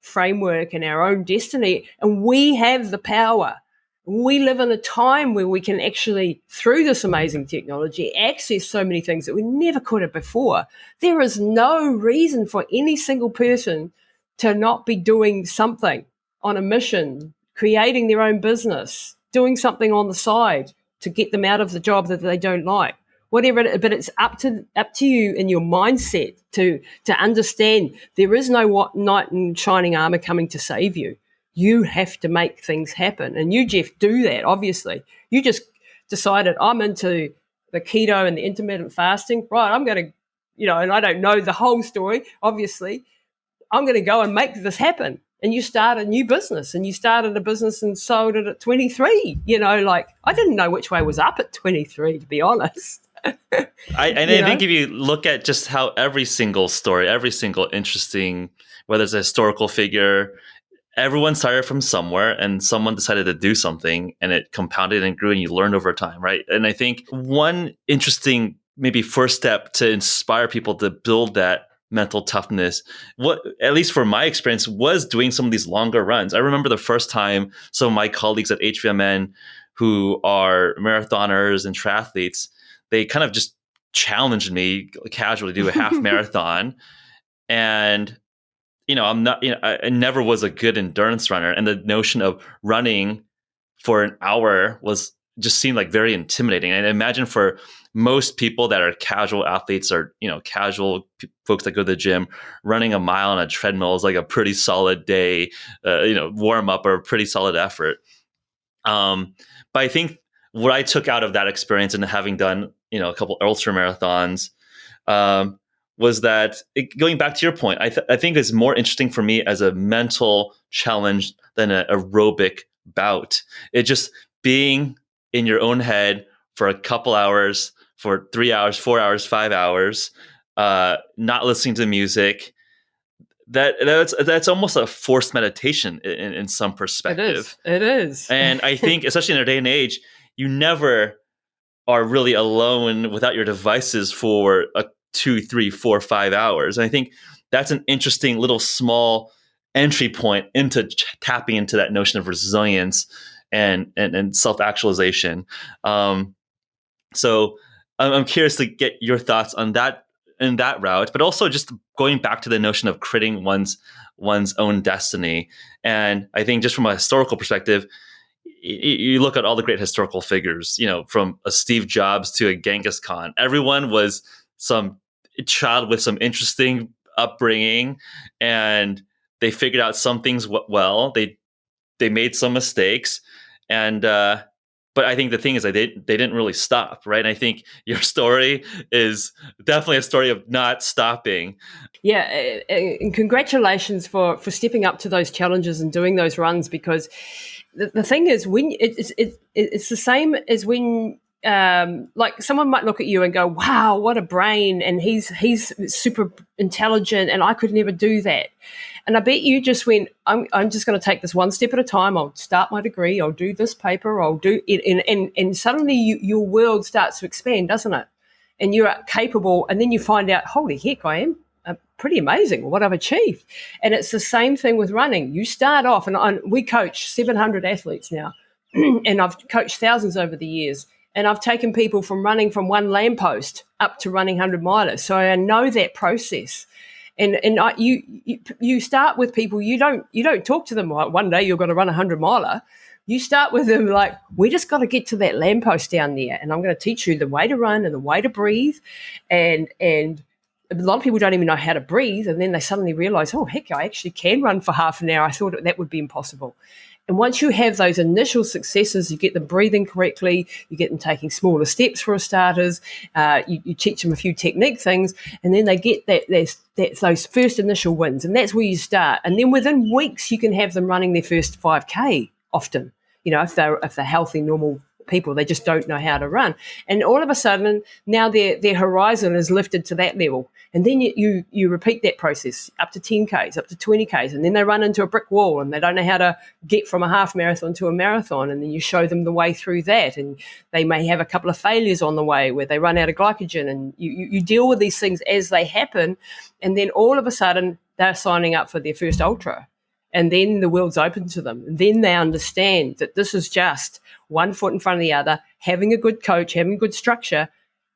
framework and our own destiny, and we have the power. We live in a time where we can actually, through this amazing technology, access so many things that we never could have before. There is no reason for any single person to not be doing something on a mission, creating their own business, doing something on the side to get them out of the job that they don't like, whatever it is. But it's up to you in your mindset to understand there is no knight in shining armor coming to save you. You have to make things happen. And you, Jeff, do that, obviously. You just decided, I'm into the keto and the intermittent fasting. Right, I'm going to, and I don't know the whole story, obviously. I'm going to go and make this happen. And you start a new business, and you started a business and sold it at 23. I didn't know which way was up at 23, to be honest. I think if you look at just how every single story, every single interesting, whether it's a historical figure, everyone started from somewhere and someone decided to do something and it compounded and grew and you learned over time, right? And I think one interesting maybe first step to inspire people to build that mental toughness, what, at least for my experience, was doing some of these longer runs. I remember the first time some of my colleagues at H.V.M.N. who are marathoners and triathletes, they kind of just challenged me casually to do a half marathon. And, I'm not, I never was a good endurance runner. And the notion of running for an hour just seemed like very intimidating. And I imagine for most people that are casual athletes or, casual folks that go to the gym, running a mile on a treadmill is like a pretty solid day, warm up or a pretty solid effort. But I think what I took out of that experience and having done, a couple ultra marathons, was that going back to your point, I think it's more interesting for me as a mental challenge than an aerobic bout. It just being in your own head for a couple hours, for 3 hours, 4 hours, 5 hours, not listening to music. That's almost a forced meditation in some perspective. It is. And I think, especially in our day and age, you never are really alone without your devices for 2, 3, 4, 5 hours. And I think that's an interesting little small entry point into tapping into that notion of resilience and self-actualization. So I'm curious to get your thoughts on that in that route, but also just going back to the notion of creating one's own destiny. And I think just from a historical perspective, you look at all the great historical figures, from a Steve Jobs to a Genghis Khan. Everyone was some child with some interesting upbringing, and they figured out some things well. They made some mistakes, and but I think the thing is that they didn't really stop, right? And I think your story is definitely a story of not stopping. Yeah, and congratulations for stepping up to those challenges and doing those runs, because the thing is, when it's the same as when like someone might look at you and go, wow, what a brain, and he's super intelligent and I could never do that. And I bet you just went, I'm just going to take this one step at a time. I'll start my degree. I'll do this paper. I'll do it. And suddenly your world starts to expand, doesn't it? And you're capable. And then you find out, holy heck, I am pretty amazing what I've achieved. And it's the same thing with running. You start off, and we coach 700 athletes now. And I've coached thousands over the years. And I've taken people from running from one lamppost up to running 100 milers. So I know that process. And you start with people, you don't talk to them like one day you're going to run 100 miler. You start with them like, we just got to get to that lamppost down there, and I'm going to teach you the way to run and the way to breathe. And a lot of people don't even know how to breathe, and then they suddenly realize, oh heck, I actually can run for half an hour. I thought that would be impossible. And once you have those initial successes, you get them breathing correctly, you get them taking smaller steps for starters, you teach them a few technique things, and then they get those first initial wins, and that's where you start. And then within weeks, you can have them running their first 5K often, if they're healthy, normal people. They just don't know how to run. And all of a sudden, now their horizon is lifted to that level. And then you repeat that process up to 10Ks, up to 20Ks, and then they run into a brick wall and they don't know how to get from a half marathon to a marathon. And then you show them the way through that. And they may have a couple of failures on the way where they run out of glycogen, and you deal with these things as they happen. And then all of a sudden, they're signing up for their first ultra. And then the world's open to them. And then they understand that this is just one foot in front of the other, having a good coach, having good structure,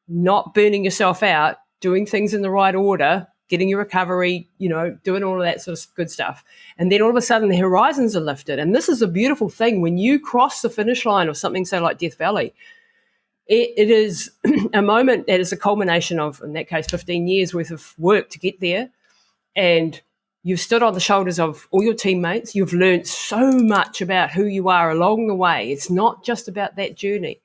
not burning yourself out, doing things in the right order, getting your recovery, doing all of that sort of good stuff. And then all of a sudden the horizons are lifted. And this is a beautiful thing. When you cross the finish line of something so like Death Valley, it is a moment that is a culmination of, in that case, 15 years worth of work to get there. And you've stood on the shoulders of all your teammates. You've learned so much about who you are along the way. It's not just about that journey.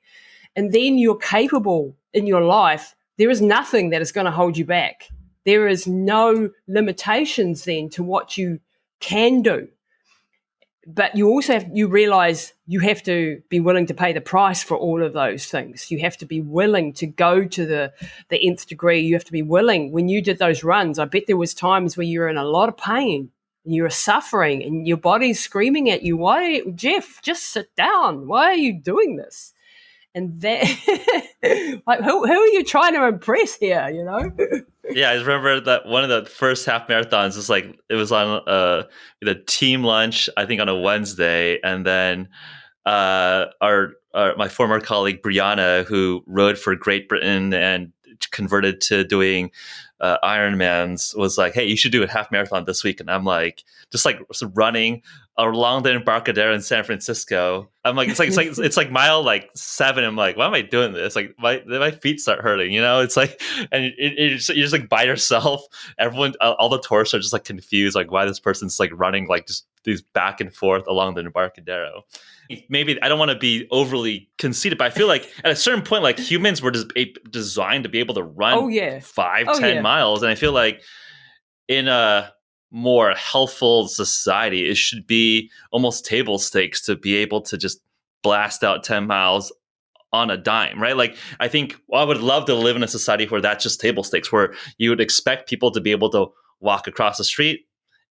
And then you're capable in your life. There is nothing that is going to hold you back. There is no limitations then to what you can do. But you also you realize you have to be willing to pay the price for all of those things. You have to be willing to go to the nth degree. You have to be willing. When you did those runs, I bet there was times where you were in a lot of pain and you were suffering and your body's screaming at you, why, Jeff, just sit down. Why are you doing this? And that, like, who are you trying to impress here, you know? Yeah, I remember that one of the first half marathons was like, it was on the team lunch, I think on a Wednesday. And then my former colleague, Brianna, who rode for Great Britain and converted to doing Ironmans, was like, hey, you should do a half marathon this week. And I'm like, just like running along the Embarcadero in San Francisco. I'm like, it's like mile like 7. I'm like, why am I doing this? Like my feet start hurting, you know? It's like, and you're just like by yourself. Everyone, all the tourists are just like confused, like why this person's like running like just these back and forth along the Embarcadero. Maybe I don't want to be overly conceited, but I feel like at a certain point, like humans were just designed to be able to run 5-10 miles. And I feel like in a more healthful society, it should be almost table stakes to be able to just blast out 10 miles on a dime, right? Like, I think I would love to live in a society where that's just table stakes, where you would expect people to be able to walk across the street.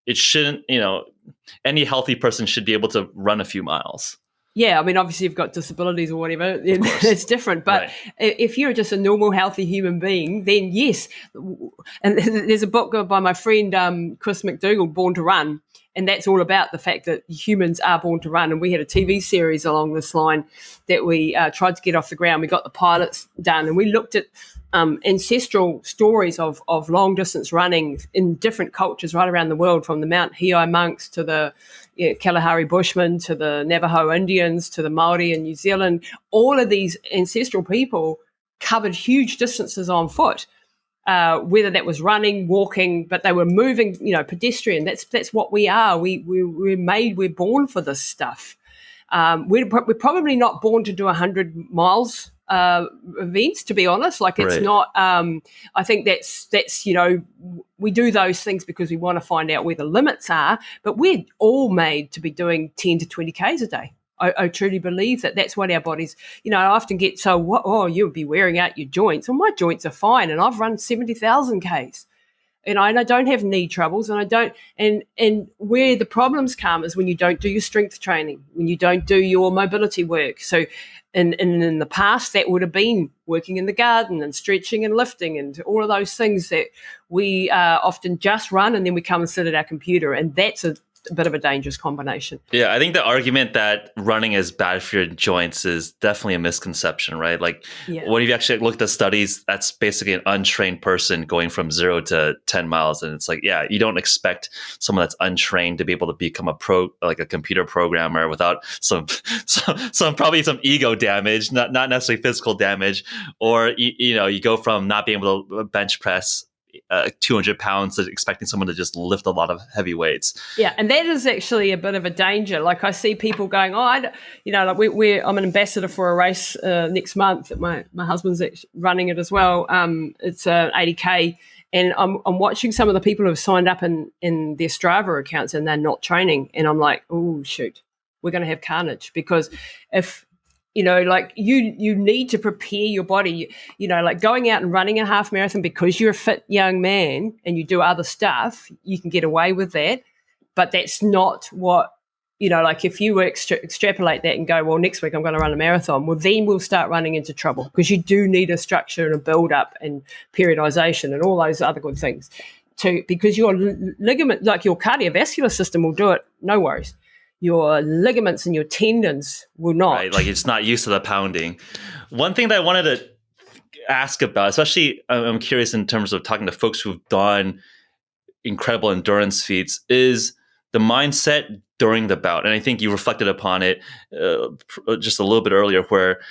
It shouldn't, any healthy person should be able to run a few miles. Yeah, I mean, obviously you've got disabilities or whatever, it's different. But if you're just a normal, healthy human being, then yes. And there's a book by my friend Chris McDougall, Born to Run, and that's all about the fact that humans are born to run. And we had a TV series along this line that we tried to get off the ground. We got the pilots done, and we looked at ancestral stories of long-distance running in different cultures right around the world, from the Mount Hiei monks to the Kalahari Bushmen to the Navajo Indians to the Maori in New Zealand. All of these ancestral people covered huge distances on foot, whether that was running, walking, but they were moving, pedestrian. That's what we are. We're born for this stuff. We're probably not born to do 100 miles events, to be honest. Like, it's not, I think that's, we do those things because we want to find out where the limits are, but we're all made to be doing 10 to 20 Ks a day. I truly believe that that's what our bodies, I often get you'll be wearing out your joints. Well, my joints are fine, and I've run 70,000 Ks. And I don't have knee troubles, and I don't. And where the problems come is when you don't do your strength training, when you don't do your mobility work. So, in the past, that would have been working in the garden and stretching and lifting and all of those things that we often just run, and then we come and sit at our computer, and that's a bit of a dangerous combination. Yeah, I think the argument that running is bad for your joints is definitely a misconception, right? Like, when you actually looked at studies, that's basically an untrained person going from 0 to 10 miles. And it's like, yeah, you don't expect someone that's untrained to be able to become a computer programmer without some probably some ego damage, not necessarily physical damage. Or, you go from not being able to bench press 200 pounds to expecting someone to just lift a lot of heavy weights. Yeah, and that is actually a bit of a danger. Like, I see people going, I'm an ambassador for a race next month. My husband's running it as well. It's 80K, and I'm watching some of the people who have signed up in their Strava accounts, and they're not training. And I'm like, oh, shoot, we're going to have carnage, because if you need to prepare your body, like going out and running a half marathon because you're a fit young man and you do other stuff, you can get away with that. But that's not what, like if you extrapolate that and go, well, next week I'm going to run a marathon, well, then we'll start running into trouble, because you do need a structure and a build up and periodization and all those other good things because your ligament, like your cardiovascular system will do it, no worries. Your ligaments and your tendons will not. Right, like it's not used to the pounding. One thing that I wanted to ask about, especially I'm curious in terms of talking to folks who've done incredible endurance feats, is the mindset during the bout. And I think you reflected upon it just a little bit earlier, where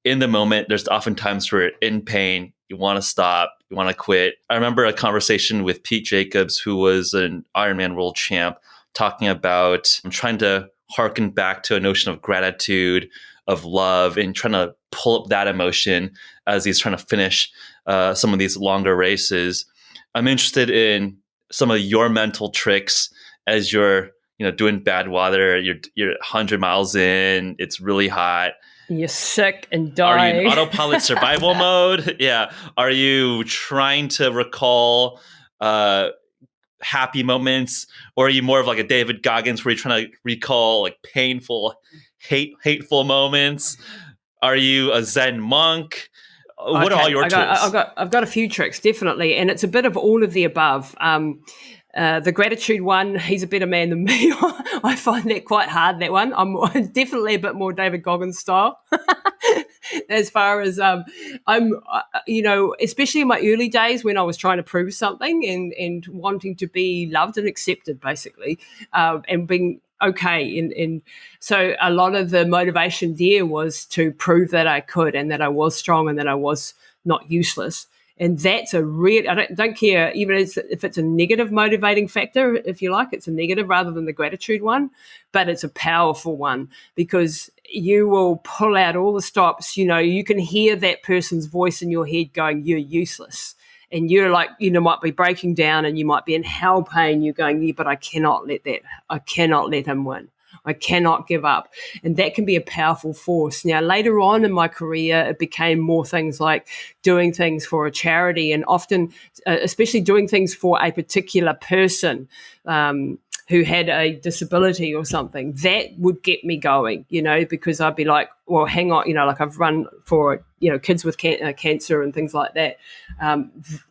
in the moment, there's often times where you're in pain, you want to stop, you want to quit. I remember a conversation with Pete Jacobs, who was an Ironman world champ, talking about trying to harken back to a notion of gratitude, of love, and trying to pull up that emotion as he's trying to finish some of these longer races. I'm interested in some of your mental tricks as you're, doing Badwater. You're 100 miles in. It's really hot. You're sick and dying. Are you in autopilot survival mode? Yeah. Are you trying to recall happy moments, or are you more of like a David Goggins where you're trying to recall like painful, hateful moments? Are you a Zen monk? What are all your tools? I've got a few tricks, definitely, and it's a bit of all of the above. The gratitude one, he's a better man than me. I find that quite hard, that one. I'm definitely a bit more David Goggins style. As far as especially in my early days when I was trying to prove something and wanting to be loved and accepted, basically, and being okay. And so a lot of the motivation there was to prove that I could and that I was strong and that I was not useless. And that's a real, I don't care even if it's a negative motivating factor, if you like, it's a negative rather than the gratitude one, but it's a powerful one because you will pull out all the stops. You can hear that person's voice in your head going, you're useless. And you're like, might be breaking down and you might be in hell pain. You're going, yeah, but I cannot let him win. I cannot give up. And that can be a powerful force. Now, later on in my career, it became more things like doing things for a charity and often, especially doing things for a particular person who had a disability or something. That would get me going, because I'd be like, well, hang on, like I've run for, kids with cancer and things like that.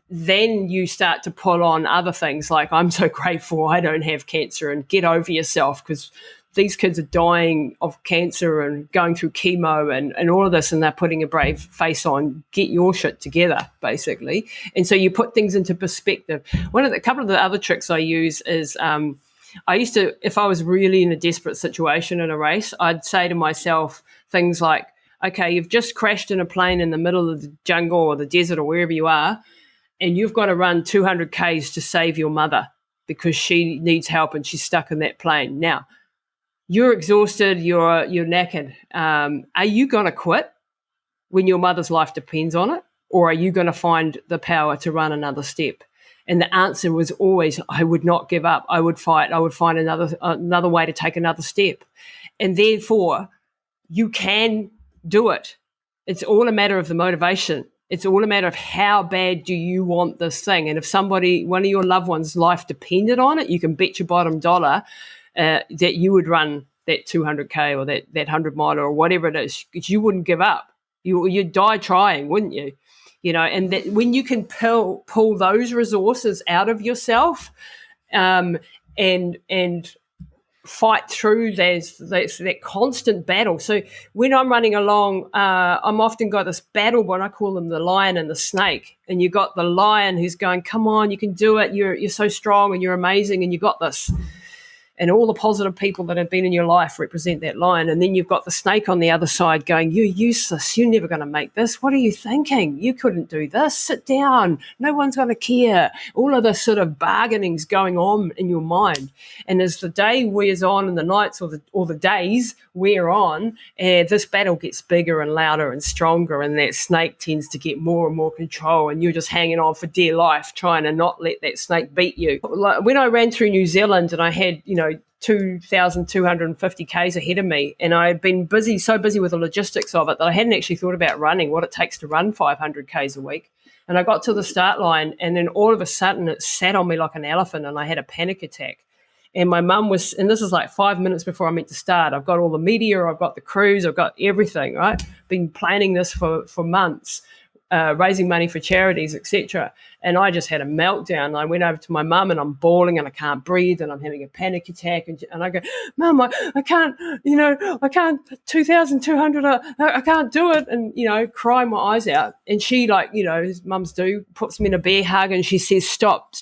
Then you start to pull on other things like I'm so grateful I don't have cancer and get over yourself because these kids are dying of cancer and going through chemo and all of this, and they're putting a brave face on. Get your shit together, basically. And so you put things into perspective. A couple of the other tricks I use is I used to, if I was really in a desperate situation in a race, I'd say to myself things like, okay, you've just crashed in a plane in the middle of the jungle or the desert or wherever you are, and you've got to run 200 Ks to save your mother because she needs help and she's stuck in that plane. Now, you're exhausted, you're knackered. Are you going to quit when your mother's life depends on it? Or are you going to find the power to run another step? And the answer was always, I would not give up. I would fight. I would find another way to take another step. And therefore, you can do it. It's all a matter of the motivation. It's all a matter of how bad do you want this thing. And if one of your loved ones' life depended on it, you can bet your bottom dollar that you would run that 200K or that 100 mile or whatever it is, because you wouldn't give up. You'd die trying, wouldn't you? And that when you can pull those resources out of yourself and fight through that constant battle. So when I'm running along, I'm often got this battle, what I call them the lion and the snake. And you got the lion who's going, come on, you can do it. You're so strong and you're amazing and you got this. And all the positive people that have been in your life represent that lion. And then you've got the snake on the other side going, you're useless. You're never going to make this. What are you thinking? You couldn't do this. Sit down. No one's going to care. All of this sort of bargaining's going on in your mind. And as the day wears on and the nights or the days wear on, this battle gets bigger and louder and stronger. And that snake tends to get more and more control. And you're just hanging on for dear life, trying to not let that snake beat you. Like when I ran through New Zealand and I had, 2,250 Ks ahead of me. And I had been so busy with the logistics of it that I hadn't actually thought about running, what it takes to run 500 Ks a week. And I got to the start line and then all of a sudden it sat on me like an elephant and I had a panic attack. And my mum was, and this is like 5 minutes before I meant to start. I've got all the media, I've got the crews, I've got everything, right? Been planning this for months. Raising money for charities, etc. And I just had a meltdown. I went over to my mum and I'm bawling and I can't breathe and I'm having a panic attack. And I go, Mum, I can't, I can't, 2,200, I can't do it. And, crying my eyes out. And she, as mums do, puts me in a bear hug and she says, stop.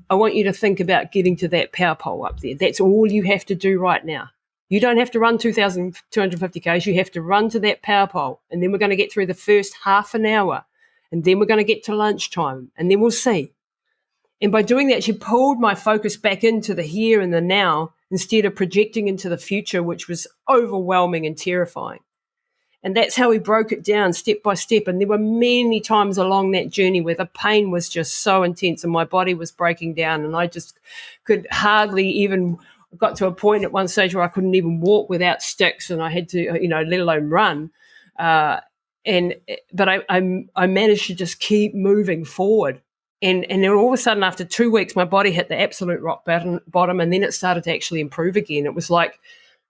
I want you to think about getting to that power pole up there. That's all you have to do right now. You don't have to run 2,250 Ks. You have to run to that power pole. And then we're going to get through the first half an hour. And then we're going to get to lunchtime. And then we'll see. And by doing that, she pulled my focus back into the here and the now instead of projecting into the future, which was overwhelming and terrifying. And that's how we broke it down step by step. And there were many times along that journey where the pain was just so intense and my body was breaking down. And I just could hardly even... got to a point at one stage where I couldn't even walk without sticks and I had to, let alone run. But I managed to just keep moving forward. And then all of a sudden after 2 weeks, my body hit the absolute rock bottom and then it started to actually improve again. It was like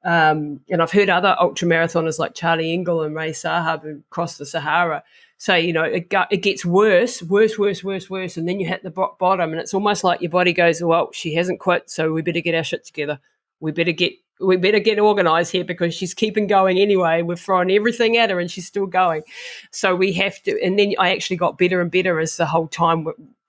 And I've heard other ultramarathoners like Charlie Engle and Ray Sahab who crossed the Sahara say, it gets worse, and then you hit the bottom, and it's almost like your body goes, well, she hasn't quit, so we better get our shit together. We better get organised here because she's keeping going anyway. We've thrown everything at her and she's still going. So we have to. And then I actually got better and better as the whole time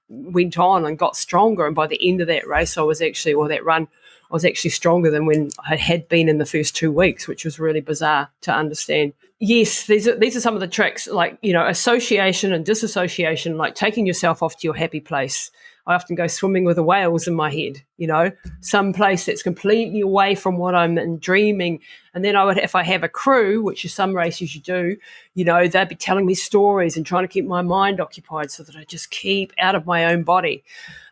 went on and got stronger. And by the end of that race, that run, I was actually stronger than when I had been in the first 2 weeks, which was really bizarre to understand. Yes, these are some of the tricks, like, association and disassociation, like taking yourself off to your happy place. I often go swimming with the whales in my head, some place that's completely away from what I'm dreaming. And then if I have a crew, which is some races you do, they'd be telling me stories and trying to keep my mind occupied so that I just keep out of my own body.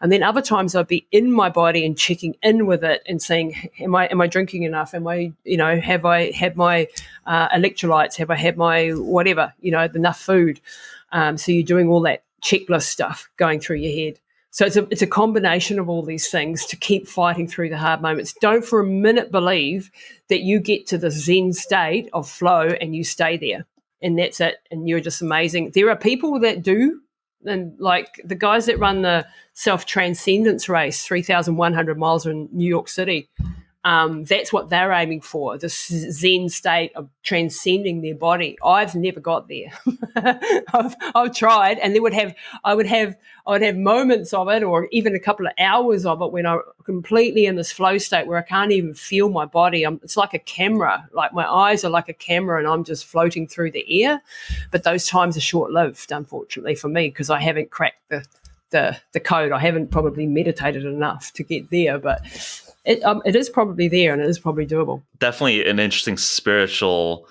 And then other times I'd be in my body and checking in with it and saying, am I drinking enough? Am I, have I had my electrolytes? Have I had my whatever, enough food? So you're doing all that checklist stuff going through your head. So it's a combination of all these things to keep fighting through the hard moments. Don't for a minute believe that you get to the Zen state of flow and you stay there and that's it and you're just amazing. There are people that do, and like the guys that run the self-transcendence race, 3,100 miles in New York City, that's what they're aiming for, this Zen state of transcending their body. I've never got there. I've tried, and I would have moments of it, or even a couple of hours of it, when I'm completely in this flow state where I can't even feel my body. It's like a camera, like my eyes are like a camera, and I'm just floating through the air. But those times are short-lived, unfortunately for me, because I haven't cracked the code. I haven't probably meditated enough to get there, but it is probably there and it is probably doable. Definitely an interesting spiritual,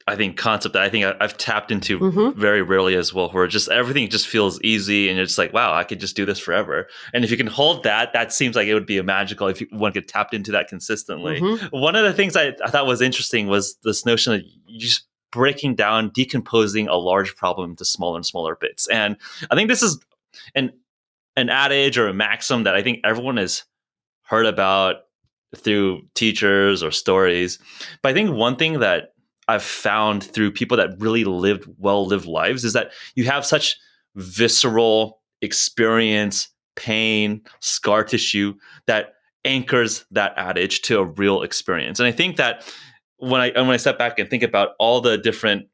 I think, concept that I think I've tapped into very rarely as well, where just everything just feels easy and you're just like, wow, I could just do this forever. And if you can hold that seems like it would be a magical if one could tap into that consistently. One of the things I thought was interesting was this notion of you just breaking down, decomposing a large problem into smaller and smaller bits. And I think this is an adage or a maxim that I think everyone has heard about through teachers or stories. But I think one thing that I've found through people that really lived lives is that you have such visceral experience, pain, scar tissue that anchors that adage to a real experience. And I think that when I step back and think about all the different,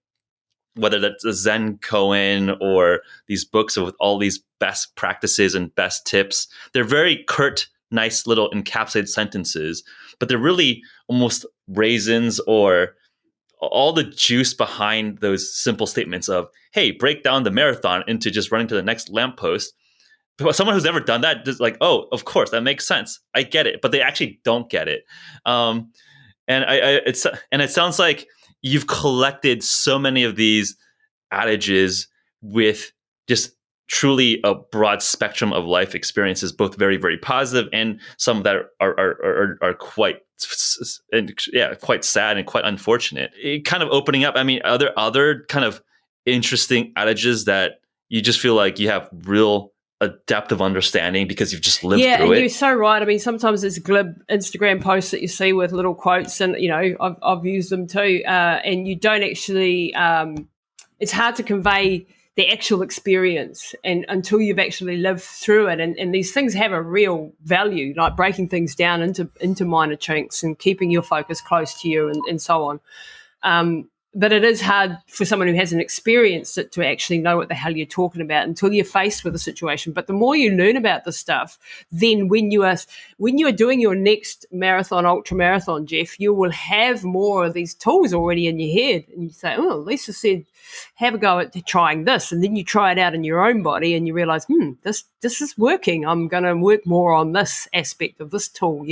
whether that's a Zen koan or these books with all these best practices and best tips, they're very curt, nice little encapsulated sentences, but they're really almost raisins or all the juice behind those simple statements of, hey, break down the marathon into just running to the next lamppost. But someone who's never done that is like, oh, of course, that makes sense. I get it. But they actually don't get it. And it sounds like you've collected so many of these adages with just truly a broad spectrum of life experiences, both very, very positive and some that are quite sad and quite unfortunate. It kind of opening up. I mean, are there other kind of interesting adages that you just feel like you have a depth of understanding because you've just lived through it? Yeah, you're so right. I mean, sometimes there's glib Instagram posts that you see with little quotes, and I've used them too. And you don't actually. It's hard to convey the actual experience and until you've actually lived through it. And these things have a real value, like breaking things down into minor chunks and keeping your focus close to you and so on. But it is hard for someone who hasn't experienced it to actually know what the hell you're talking about until you're faced with a situation. But the more you learn about this stuff, then when you are doing your next ultramarathon, Jeff, you will have more of these tools already in your head. And you say, oh, Lisa said, have a go at trying this. And then you try it out in your own body and you realize, this is working. I'm going to work more on this aspect of this tool,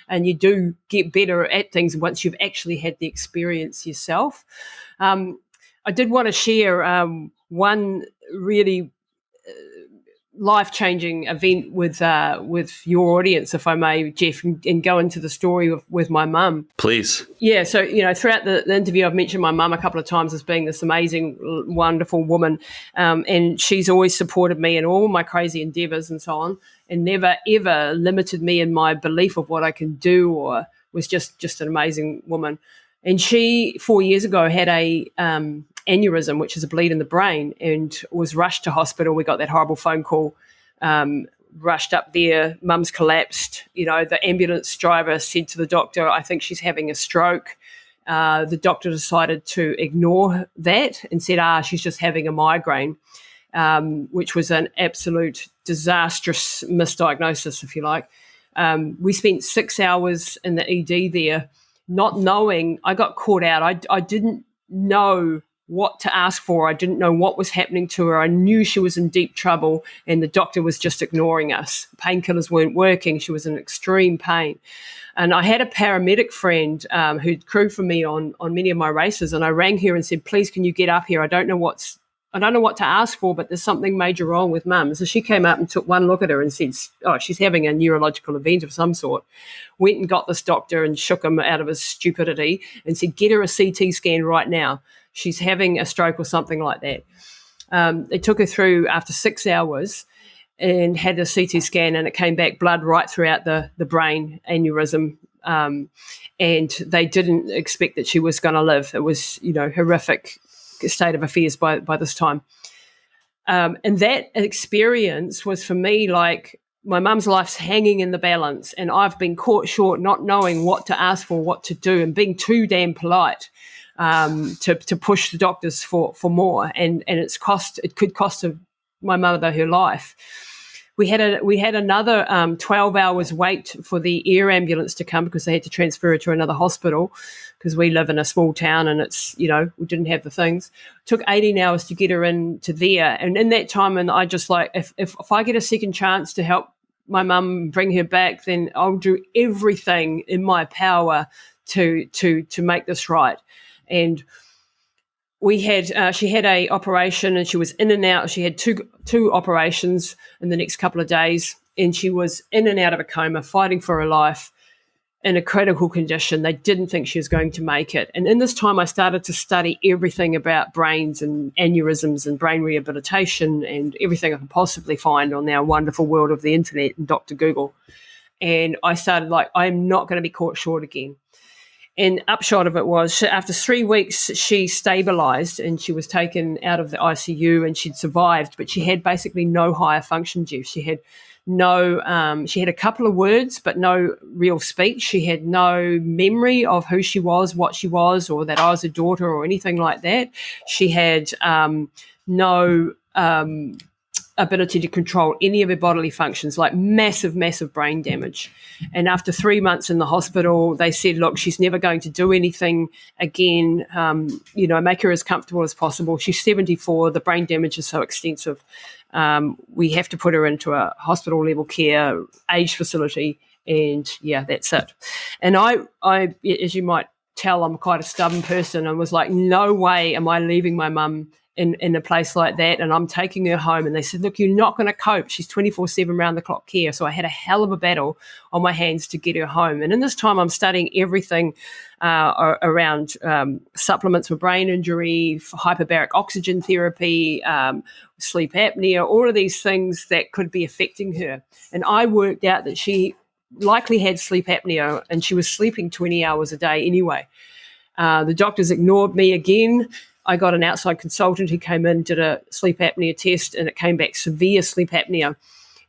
and you do get better at things once you've actually had the experience yourself. I did want to share one really life-changing event with your audience, if I may, Jeff, and go into the story with my mum. Please. Yeah, so, throughout the interview, I've mentioned my mum a couple of times as being this amazing, wonderful woman, and she's always supported me in all my crazy endeavours and so on, and never, ever limited me in my belief of what I can do or was just an amazing woman. And she, 4 years ago, had a aneurysm, which is a bleed in the brain, and was rushed to hospital. We got that horrible phone call, rushed up there. Mum's collapsed. The ambulance driver said to the doctor, I think she's having a stroke. The doctor decided to ignore that and said, she's just having a migraine, which was an absolute disastrous misdiagnosis, if you like. We spent 6 hours in the ED there, not knowing. I got caught out. I didn't know what to ask for. I didn't know what was happening to her. I knew she was in deep trouble, and the doctor was just ignoring us. Painkillers weren't working. She was in extreme pain. And I had a paramedic friend who'd crewed for me on many of my races, and I rang her and said, please, can you get up here? I don't know what to ask for, but there's something major wrong with Mum. So she came up and took one look at her and said, she's having a neurological event of some sort. Went and got this doctor and shook him out of his stupidity and said, get her a CT scan right now. She's having a stroke or something like that. They took her through after 6 hours and had a CT scan, and it came back blood right throughout the brain, aneurysm, and they didn't expect that she was going to live. It was, horrific state of affairs by this time. And that experience was for me like my mum's life's hanging in the balance, and I've been caught short, not knowing what to ask for, what to do, and being too damn polite to push the doctors for more. And it could cost my mother her life. We had another 12 hours wait for the air ambulance to come because they had to transfer her to another hospital because we live in a small town and it's, we didn't have the things. It took 18 hours to get her into there. And in that time, and I just like, if I get a second chance to help my mum bring her back, then I'll do everything in my power to make this right. And she had a operation and she was in and out. She had two operations in the next couple of days, and she was in and out of a coma, fighting for her life in a critical condition. They didn't think she was going to make it. And in this time, I started to study everything about brains and aneurysms and brain rehabilitation and everything I could possibly find on our wonderful world of the internet and Dr. Google. And I started I'm not going to be caught short again. And upshot of it was, after 3 weeks, she stabilized and she was taken out of the ICU and she'd survived, but she had basically no higher function, Geoff. She had she had a couple of words, but no real speech. She had no memory of who she was, what she was, or that I was a daughter or anything like that. She had no ability to control any of her bodily functions, like massive brain damage. And after 3 months in the hospital, they said, look, she's never going to do anything again, make her as comfortable as possible. She's 74, the brain damage is so extensive. We have to put her into a hospital level care age facility, and that's it. And I, as you might tell, I'm quite a stubborn person, and was like, no way am I leaving my mum in a place like that, and I'm taking her home. And they said, look, you're not going to cope. She's 24/7 round-the-clock care. So I had a hell of a battle on my hands to get her home. And in this time, I'm studying everything around supplements for brain injury, for hyperbaric oxygen therapy, sleep apnea, all of these things that could be affecting her. And I worked out that she likely had sleep apnea, and she was sleeping 20 hours a day anyway. The doctors ignored me again. I got an outside consultant who came in, did a sleep apnea test, and it came back severe sleep apnea,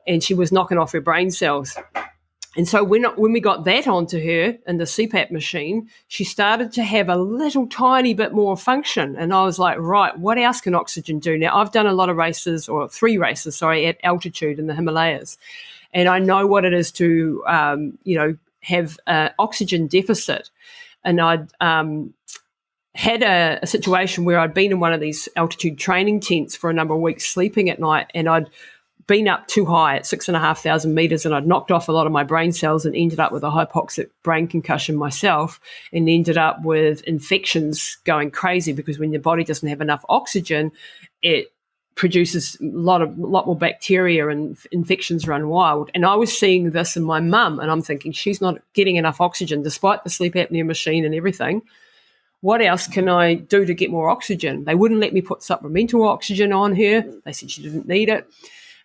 and she was knocking off her brain cells. And so when we got that onto her in the CPAP machine, she started to have a little tiny bit more function. And I was like, right, what else can oxygen do? Now, I've done a lot of races, or 3 races, at altitude in the Himalayas. And I know what it is to, have an oxygen deficit. And I'd had a situation where I'd been in one of these altitude training tents for a number of weeks, sleeping at night, and I'd been up too high at 6,500 meters, and I'd knocked off a lot of my brain cells and ended up with a hypoxic brain concussion myself, and ended up with infections going crazy, because when your body doesn't have enough oxygen, it produces a lot more bacteria and infections run wild. And I was seeing this in my mum, and I'm thinking, she's not getting enough oxygen despite the sleep apnea machine and everything. What else can I do to get more oxygen? They wouldn't let me put supplemental oxygen on her. They said she didn't need it.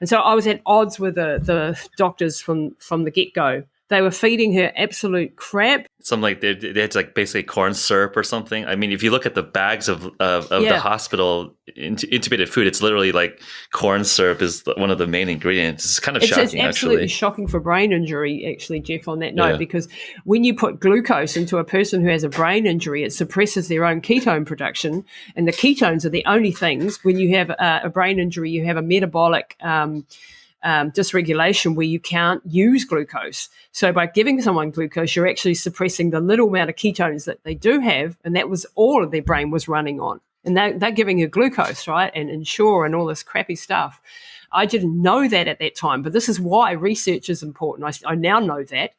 And so I was at odds with the doctors from the get-go. They were feeding her absolute crap. Something like they had like basically corn syrup or something. I mean, if you look at the bags of the hospital intubated food, it's literally like corn syrup is one of the main ingredients. It's kind of shocking, It's absolutely shocking for brain injury, actually, Jeff, on that note, because when you put glucose into a person who has a brain injury, it suppresses their own ketone production. And the ketones are the only things, when you have a brain injury, you have a metabolic dysregulation where you can't use glucose. So by giving someone glucose, you're actually suppressing the little amount of ketones that they do have, and that was all of their brain was running on. And they're giving her glucose, right, and Ensure and all this crappy stuff. I didn't know that at that time, but this is why research is important. I now know that.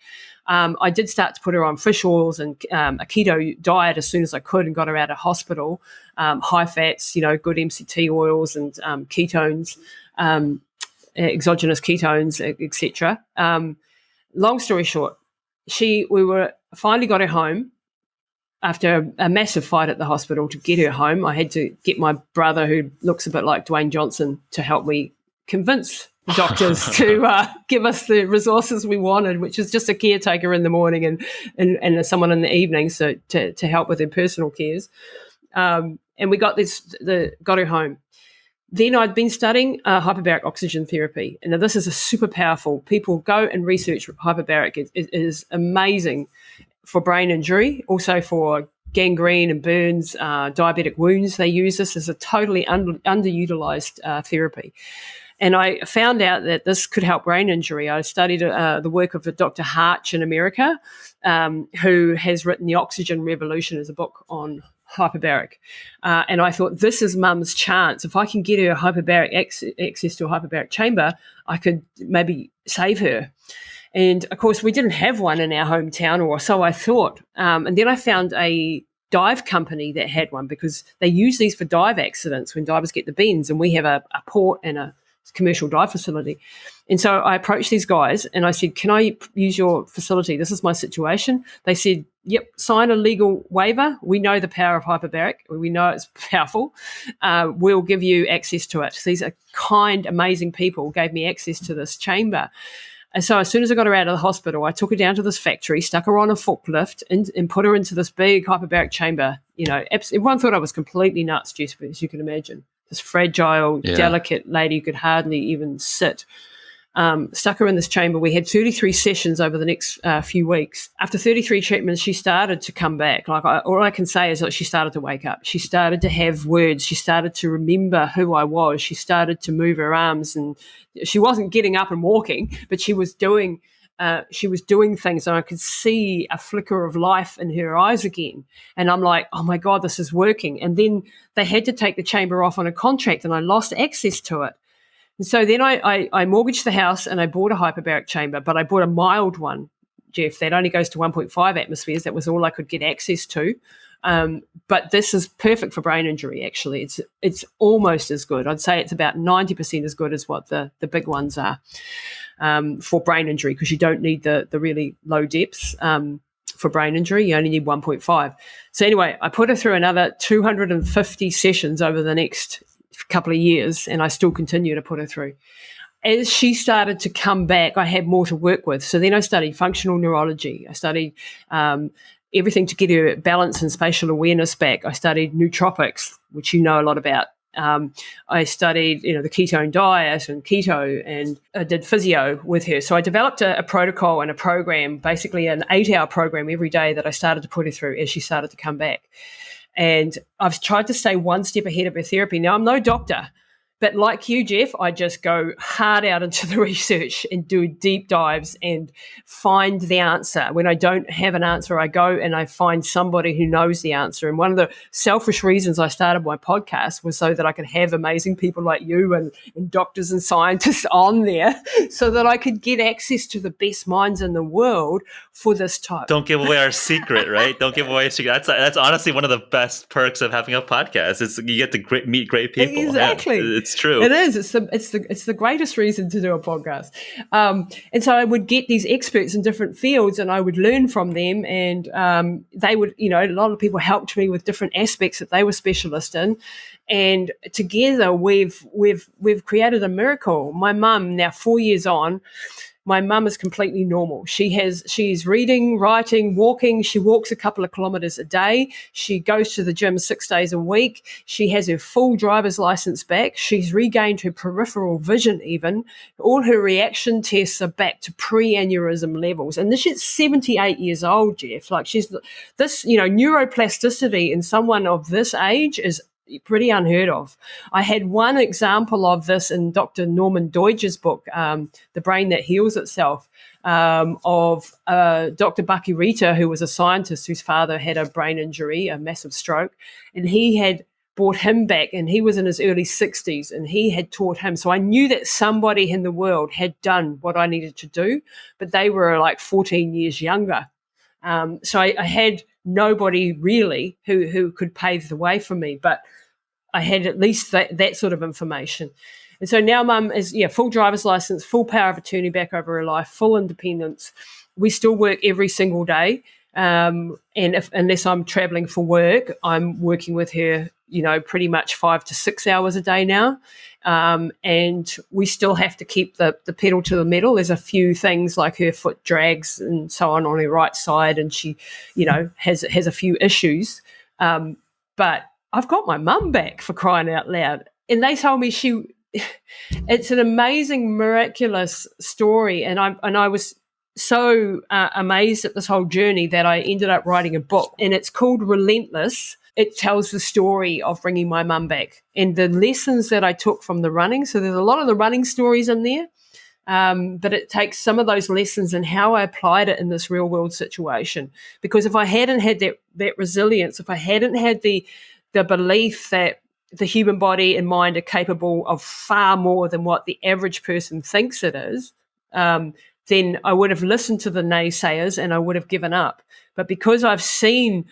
I did start to put her on fish oils and a keto diet as soon as I could and got her out of hospital, high fats, good MCT oils and ketones, exogenous ketones, etc. Long story short, we finally got her home after a massive fight at the hospital to get her home. I had to get my brother, who looks a bit like Dwayne Johnson, to help me convince doctors to give us the resources we wanted, which is just a caretaker in the morning and someone in the evening, so to help with her personal cares. And we got her home. Then I'd been studying hyperbaric oxygen therapy. And now this is a super powerful. People go and research hyperbaric. It is amazing for brain injury, also for gangrene and burns, diabetic wounds. They use this as a totally underutilized therapy. And I found out that this could help brain injury. I studied the work of Dr. Hart in America, who has written The Oxygen Revolution as a book on hyperbaric. And I thought, this is mum's chance. If I can get her access to a hyperbaric chamber, I could maybe save her. And, of course, we didn't have one in our hometown, or so I thought. And then I found a dive company that had one, because they use these for dive accidents when divers get the bends, and we have a port and a commercial dive facility. And so I approached these guys and I said, can I use your facility? This is my situation. They said, yep, sign a legal waiver. We know the power of hyperbaric. We know it's powerful. We'll give you access to it. So these are kind, amazing people gave me access to this chamber. And so as soon as I got her out of the hospital, I took her down to this factory, stuck her on a forklift and put her into this big hyperbaric chamber. Everyone thought I was completely nuts, Geoffrey, as you can imagine. This fragile, delicate lady who could hardly even sit. Stuck her in this chamber. We had 33 sessions over the next few weeks. After 33 treatments, she started to come back. All I can say is that she started to wake up. She started to have words. She started to remember who I was. She started to move her arms, and she wasn't getting up and walking, but she was doing things, and I could see a flicker of life in her eyes again. And I'm like, oh my God, this is working. And then they had to take the chamber off on a contract, and I lost access to it. And so then I mortgaged the house and I bought a hyperbaric chamber, but I bought a mild one, Jeff, that only goes to 1.5 atmospheres. That was all I could get access to. But this is perfect for brain injury, actually. It's almost as good. I'd say it's about 90% as good as what the big ones are for brain injury, because you don't need the really low depths for brain injury. You only need 1.5. So anyway, I put her through another 250 sessions over the next couple of years, and I still continue to put her through. As she started to come back, I had more to work with. So then I studied functional neurology. I studied everything to get her balance and spatial awareness back. I studied nootropics, which you know a lot about. I studied, the ketone diet and keto, and I did physio with her. So I developed a protocol and a program, basically an 8-hour program every day that I started to put her through as she started to come back. And I've tried to stay one step ahead of her therapy. Now, I'm no doctor, but like you, Jeff, I just go hard out into the research and do deep dives and find the answer. When I don't have an answer, I go and I find somebody who knows the answer. And one of the selfish reasons I started my podcast was so that I could have amazing people like you and doctors and scientists on there, so that I could get access to the best minds in the world for this type. Don't give away our secret, right? Don't give away a secret. That's honestly one of the best perks of having a podcast. Is you get to meet great people. Exactly. Yeah, it's true. It is. It's the greatest reason to do a podcast. And so I would get these experts in different fields, and I would learn from them. And they would, a lot of people helped me with different aspects that they were specialists in. And together we've created a miracle. My mum, now 4 years on, My mum is completely normal. She's reading, writing, walking. She walks a couple of kilometres a day. She goes to the gym 6 days a week. She has her full driver's license back. She's regained her peripheral vision even. All her reaction tests are back to pre-aneurysm levels. And she's 78 years old, Jeff. Like she's this, neuroplasticity in someone of this age is pretty unheard of. I had one example of this in Dr. Norman Doidge's book, The Brain That Heals Itself, of Dr. Bakirita, who was a scientist whose father had a brain injury, a massive stroke, and he had brought him back, and he was in his early 60s, and he had taught him. So I knew that somebody in the world had done what I needed to do, but they were like 14 years younger. So I had nobody really who could pave the way for me, but I had at least that sort of information. And so now Mum is, full driver's license, full power of attorney back over her life, full independence. We still work every single day. And unless I'm traveling for work, I'm working with her, pretty much 5 to 6 hours a day now. And we still have to keep the pedal to the metal. There's a few things like her foot drags and so on her right side, and she, has a few issues. But I've got my mum back, for crying out loud. And they told me it's an amazing, miraculous story. And I was so amazed at this whole journey that I ended up writing a book, and it's called Relentless. It tells the story of bringing my mum back and the lessons that I took from the running. So there's a lot of the running stories in there, but it takes some of those lessons and how I applied it in this real world situation. Because if I hadn't had that resilience, if I hadn't had the belief that the human body and mind are capable of far more than what the average person thinks it is, then I would have listened to the naysayers and I would have given up. But because I've seen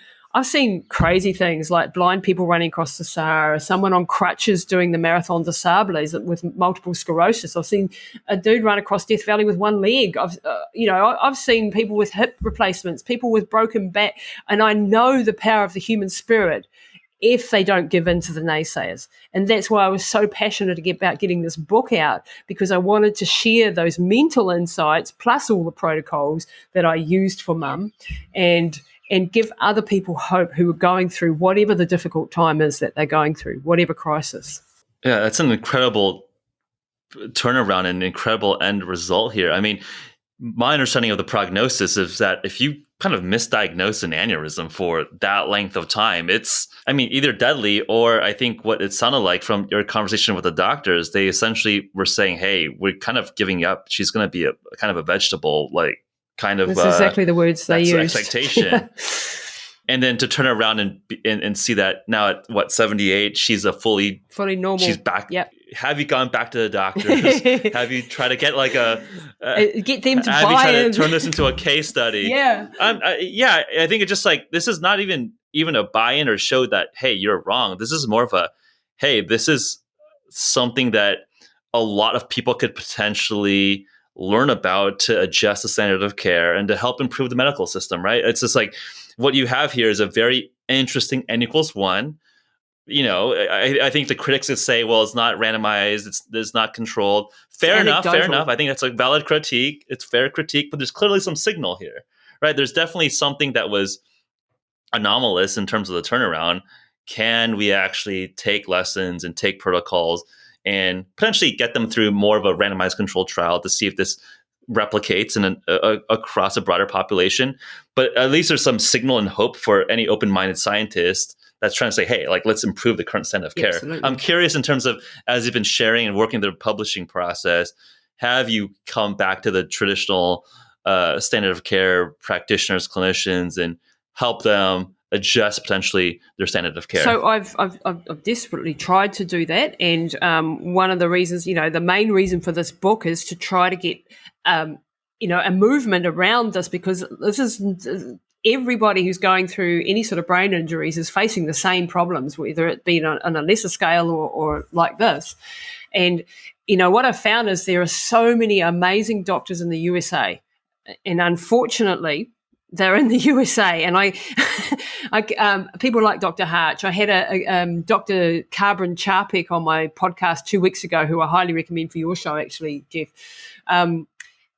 crazy things like blind people running across the Sahara, someone on crutches doing the Marathon des Sables with multiple sclerosis. I've seen a dude run across Death Valley with one leg. I've seen people with hip replacements, people with broken back, and I know the power of the human spirit if they don't give in to the naysayers. And that's why I was so passionate about getting this book out, because I wanted to share those mental insights plus all the protocols that I used for Mum and give other people hope who are going through whatever the difficult time is that they're going through, whatever crisis. Yeah, that's an incredible turnaround and incredible end result here. I mean, my understanding of the prognosis is that if you kind of misdiagnose an aneurysm for that length of time, it's, either deadly, or I think what it sounded like from your conversation with the doctors, they essentially were saying, hey, we're kind of giving up. She's going to be a kind of a vegetable, like kind of. That's exactly the words they used. Expectation. And then to turn around and see that now at 78, she's a fully normal. She's back. Yep. Have you gone back to the doctors? Have you tried to get like get them to buy have you tried in? to turn this into a case study? Yeah. I think it's just like, this is not even a buy-in or show that, hey, you're wrong. This is more of a, hey, this is something that a lot of people could potentially learn about to adjust the standard of care and to help improve the medical system, right? It's just like, what you have here is a very interesting N=1. I think the critics would say, well, it's not randomized, it's not controlled. Fair enough. I think that's a valid critique. It's fair critique, but there's clearly some signal here, right? There's definitely something that was anomalous in terms of the turnaround. Can we actually take lessons and take protocols and potentially get them through more of a randomized controlled trial to see if this replicates across a broader population? But at least there's some signal and hope for any open-minded scientist that's trying to say, hey, like, let's improve the current standard of care. Absolutely. I'm curious in terms of, as you've been sharing and working the publishing process, have you come back to the traditional standard of care practitioners, clinicians, and help them adjust potentially their standard of care? So I've desperately tried to do that, and one of the reasons, the main reason for this book is to try to get a movement around this, because this is everybody who's going through any sort of brain injuries is facing the same problems, whether it be on a lesser scale or like this. And what I've found is there are so many amazing doctors in the USA, and unfortunately they're in the USA, and I people like Dr. Harch. I had a Dr. Carbon Charpek on my podcast 2 weeks ago, who I highly recommend for your show, actually, Jeff.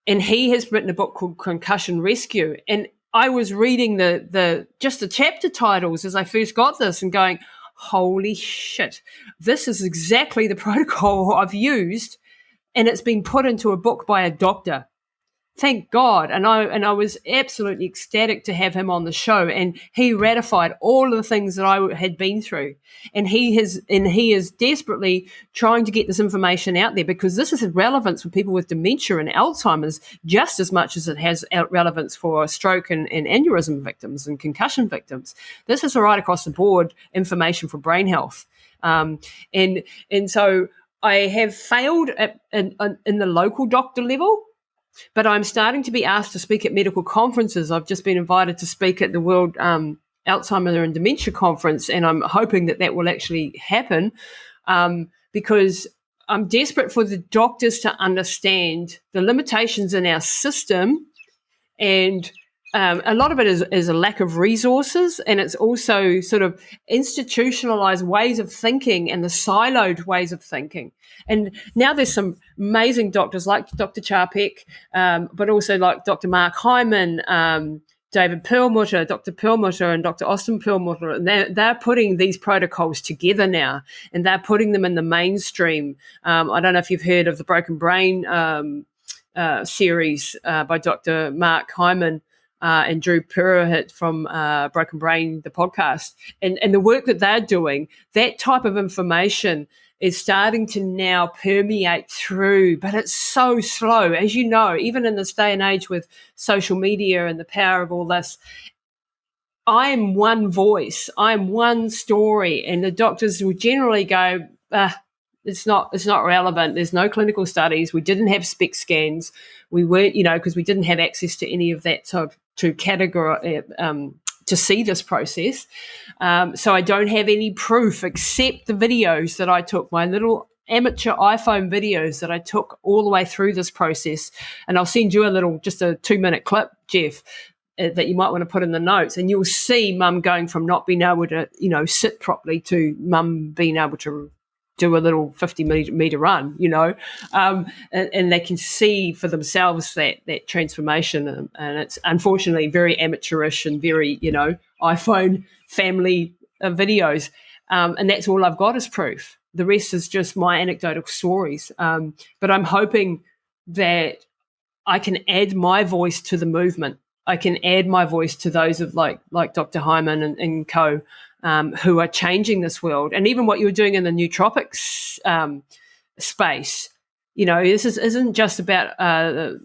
And he has written a book called Concussion Rescue. And I was reading the chapter titles as I first got this and going, holy shit, this is exactly the protocol I've used, and it's been put into a book by a doctor. Thank God. And I was absolutely ecstatic to have him on the show, and he ratified all of the things that I had been through. And he is desperately trying to get this information out there, because this is relevance for people with dementia and Alzheimer's just as much as it has relevance for stroke and aneurysm victims and concussion victims. This is right across the board information for brain health. And so I have failed in the local doctor level, but I'm starting to be asked to speak at medical conferences. I've just been invited to speak at the World Alzheimer's and Dementia Conference, and I'm hoping that will actually happen, because I'm desperate for the doctors to understand the limitations in our system. And a lot of it is a lack of resources, and it's also sort of institutionalized ways of thinking and the siloed ways of thinking. And now there's some amazing doctors like Dr. Charpek, but also like Dr. Mark Hyman, David Perlmutter, Dr. Perlmutter and Dr. Austin Perlmutter, and they're putting these protocols together now, and they're putting them in the mainstream. I don't know if you've heard of the Broken Brain series by Dr. Mark Hyman, and Drew Purohit from Broken Brain, the podcast, and the work that they're doing. That type of information is starting to now permeate through, but it's so slow. As you know, even in this day and age with social media and the power of all this, I'm one voice, I'm one story, and the doctors will generally go, it's not relevant. There's no clinical studies. We didn't have SPECT scans. We weren't, because we didn't have access to any of that sort of to categorize, to see this process. So I don't have any proof except the videos that I took, my little amateur iPhone videos that I took all the way through this process. And I'll send you just a 2-minute clip, Jeff, that you might want to put in the notes, and you'll see Mum going from not being able to, sit properly to Mum being able to do a little 50-meter run, and they can see for themselves that transformation. And it's unfortunately very amateurish and very, iPhone family videos. And that's all I've got as proof. The rest is just my anecdotal stories. But I'm hoping that I can add my voice to the movement. I can add my voice to those of like Dr. Hyman and co, who are changing this world. And even what you're doing in the nootropics space, this isn't just about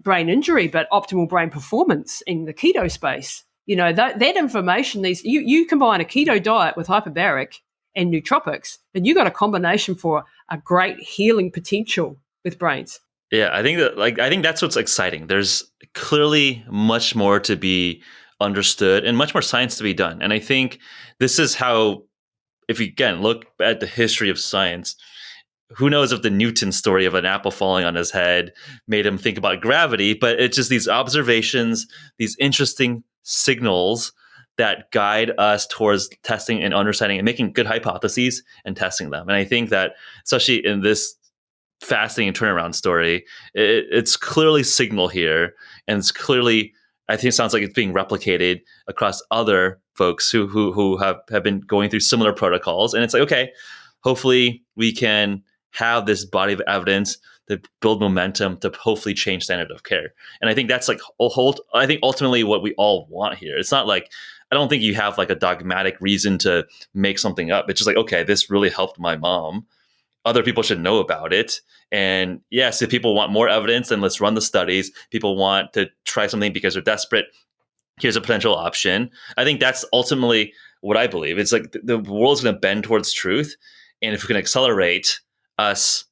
brain injury, but optimal brain performance in the keto space. That information, you combine a keto diet with hyperbaric and nootropics, and you got a combination for a great healing potential with brains. Yeah, I think that's what's exciting. There's clearly much more to be understood and much more science to be done. And I think this is how, if you again look at the history of science, who knows if the Newton story of an apple falling on his head made him think about gravity, but it's just these observations, these interesting signals that guide us towards testing and understanding and making good hypotheses and testing them. And I think that, especially in this fasting and turnaround story, it's clearly signal here, and it's clearly, I think it sounds like it's being replicated across other folks who have been going through similar protocols. And it's like, okay, hopefully we can have this body of evidence to build momentum to hopefully change standard of care. And I think that's I think ultimately what we all want here. It's not like, I don't think you have like a dogmatic reason to make something up. It's just like, okay, this really helped my mom. Other people should know about it. And yes, if people want more evidence, then let's run the studies. People want to try something because they're desperate. Here's a potential option. I think that's ultimately what I believe. It's like the world's going to bend towards truth. And if we can accelerate us,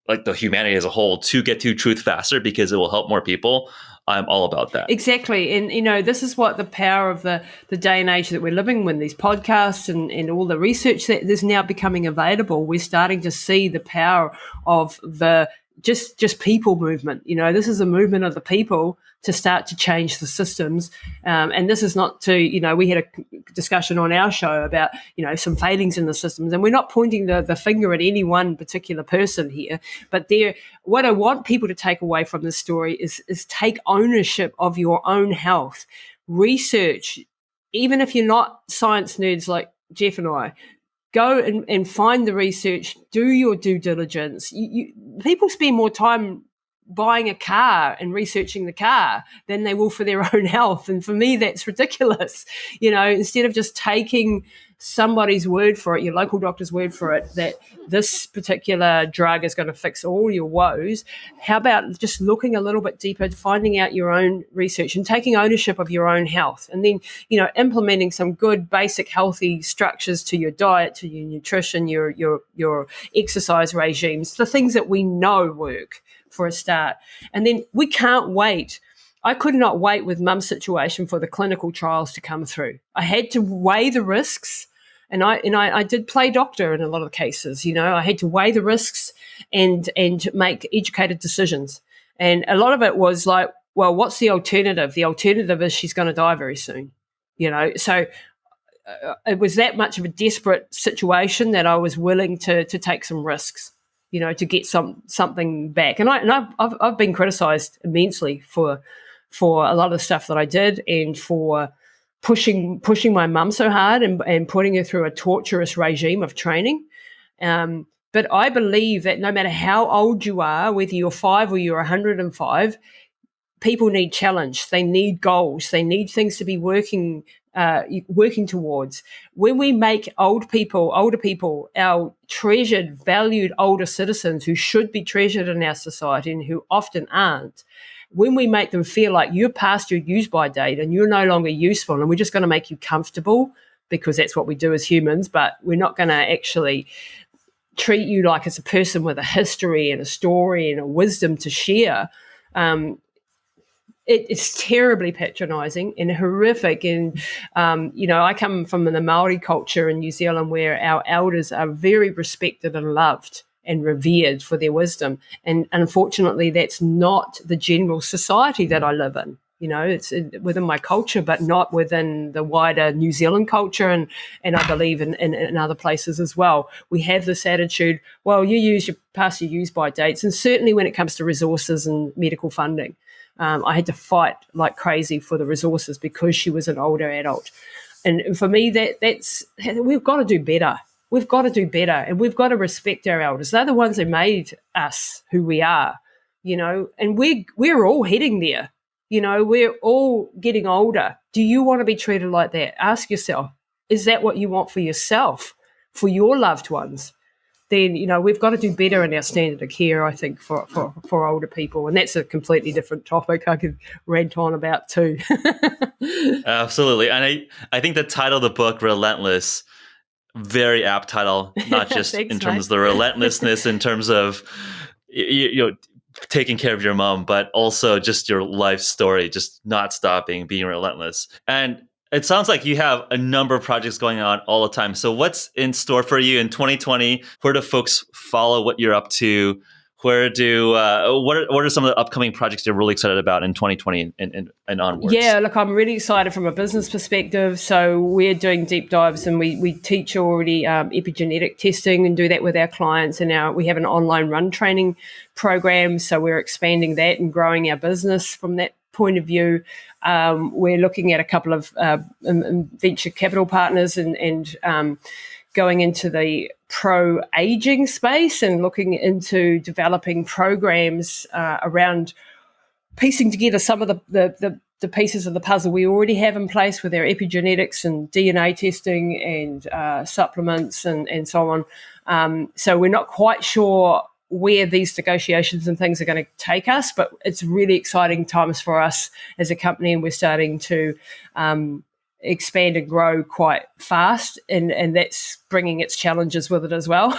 like the humanity as a whole, to get to truth faster because it will help more people, I'm all about that. Exactly. And, this is what the power of the day and age that we're living in, these podcasts and all the research that is now becoming available. We're starting to see the power of the just people movement. This is a movement of the people to start to change the systems. And this is not to, we had a discussion on our show about, some failings in the systems. And we're not pointing the finger at any one particular person here. But what I want people to take away from this story is take ownership of your own health. Research, even if you're not science nerds like Jeff and I, go and find the research, do your due diligence. People spend more time buying a car and researching the car than they will for their own health. And for me, that's ridiculous. Instead of just taking somebody's word for it, your local doctor's word for it, that this particular drug is going to fix all your woes, how about just looking a little bit deeper, finding out your own research and taking ownership of your own health, and then, implementing some good basic healthy structures to your diet, to your nutrition, your exercise regimes, the things that we know work for a start. And then we can't wait. I could not wait with Mum's situation for the clinical trials to come through. I had to weigh the risks, and I did play doctor in a lot of cases. I had to weigh the risks and make educated decisions. And a lot of it was like, well, what's the alternative? The alternative is she's going to die very soon. So it was that much of a desperate situation that I was willing to take some risks, to get something back. And I've been criticised immensely for a lot of the stuff that I did, and for pushing my mum so hard and putting her through a torturous regime of training. But I believe that no matter how old you are, whether you're 5 or you're 105, people need challenge. They need goals. They need things to be working towards. When we make older people, our treasured, valued older citizens who should be treasured in our society and who often aren't, when we make them feel like you're past your use-by date and you're no longer useful, and we're just going to make you comfortable because that's what we do as humans, but we're not going to actually treat you like as a person with a history and a story and a wisdom to share, it's terribly patronising and horrific. And, I come from the Maori culture in New Zealand where our elders are very respected and loved and revered for their wisdom. And unfortunately, that's not the general society that I live in. It's within my culture, but not within the wider New Zealand culture. And I believe in other places as well. We have this attitude, well, you pass your use-by dates. And certainly when it comes to resources and medical funding, I had to fight like crazy for the resources because she was an older adult. And for me, that's we've got to do better. We've got to do better, and we've got to respect our elders. They're the ones who made us who we are, and we're all heading there. We're all getting older. Do you want to be treated like that? Ask yourself, is that what you want for yourself, for your loved ones? Then, we've got to do better in our standard of care, I think, for older people. And that's a completely different topic I could rant on about too. Absolutely. And I think the title of the book, Relentless, very apt title, not just Thanks, in terms of the relentlessness, in terms of, taking care of your mom, but also just your life story, just not stopping, being relentless. And it sounds like you have a number of projects going on all the time. So what's in store for you in 2020? Where do folks follow what you're up to? What are some of the upcoming projects you're really excited about in 2020 and onwards? Yeah, look, I'm really excited from a business perspective. So we're doing deep dives, and we teach already epigenetic testing and do that with our clients. And now we have an online run training program. So we're expanding that and growing our business from that point of view. We're looking at a couple of venture capital partners and going into the pro-aging space and looking into developing programs around piecing together some of the pieces of the puzzle we already have in place with our epigenetics and DNA testing and supplements and so on. So we're not quite sure where these negotiations and things are going to take us, but it's really exciting times for us as a company, and we're starting to expand and grow quite fast, and that's bringing its challenges with it as well,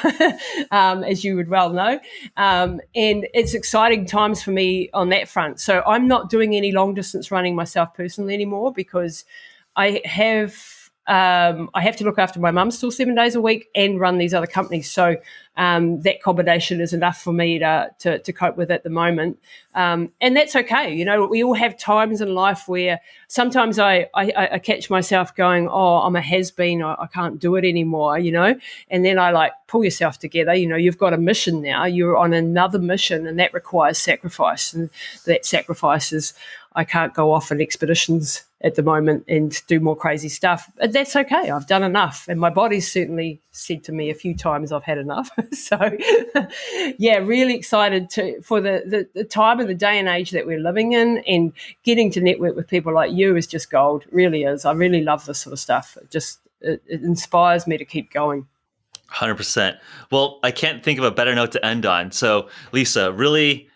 as you would well know. And it's exciting times for me on that front. So I'm not doing any long distance running myself personally anymore because I have I have to look after my mum still 7 days a week and run these other companies. So that combination is enough for me to cope with at the moment. And that's okay. You know, we all have times in life where sometimes I catch myself going, oh, I'm a has-been, I can't do it anymore, you know. And then I like, pull yourself together. You know, you've got a mission now. You're on another mission, and that requires sacrifice. And that sacrifice is I can't go off on expeditions at the moment and do more crazy stuff. But that's okay. I've done enough. And my body's certainly said to me a few times I've had enough. So, yeah, really excited for the time and the day and age that we're living in, and getting to network with people like you is just gold. It really is. I really love this sort of stuff. It inspires me to keep going. 100%. Well, I can't think of a better note to end on. So, Lisa, really,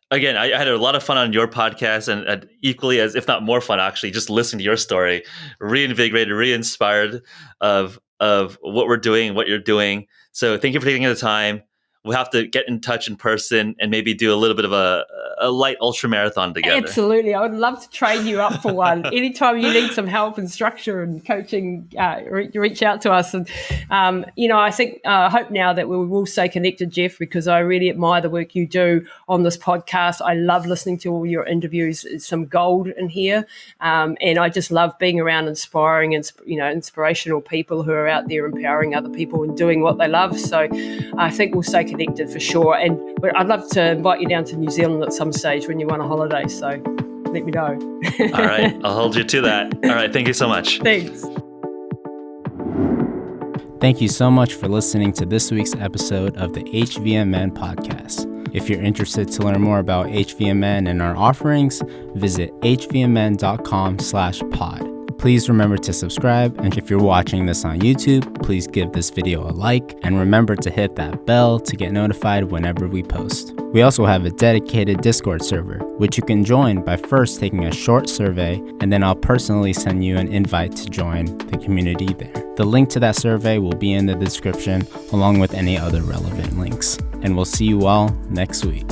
again, I had a lot of fun on your podcast, and equally as, if not more fun, actually, just listening to your story, reinvigorated, re-inspired of what we're doing and what you're doing. So thank you for taking the time. We'll have to get in touch in person and maybe do a little bit of a light ultramarathon together. Absolutely. I would love to train you up for one. Anytime you need some help and structure and coaching, reach out to us. And, I think, I hope now that we will stay connected, Geoff, because I really admire the work you do on this podcast. I love listening to all your interviews. There's some gold in here. And I just love being around inspiring and, inspirational people who are out there empowering other people and doing what they love. So I think we'll stay connected for sure. And I'd love to invite you down to New Zealand at some stage when you're on a holiday. So let me know. All right. I'll hold you to that. All right. Thank you so much. Thanks. Thank you so much for listening to this week's episode of the H.V.M.N. podcast. If you're interested to learn more about H.V.M.N. and our offerings, visit hvmn.com/pod. Please remember to subscribe, and if you're watching this on YouTube, please give this video a like, and remember to hit that bell to get notified whenever we post. We also have a dedicated Discord server, which you can join by first taking a short survey, and then I'll personally send you an invite to join the community there. The link to that survey will be in the description, along with any other relevant links. And we'll see you all next week.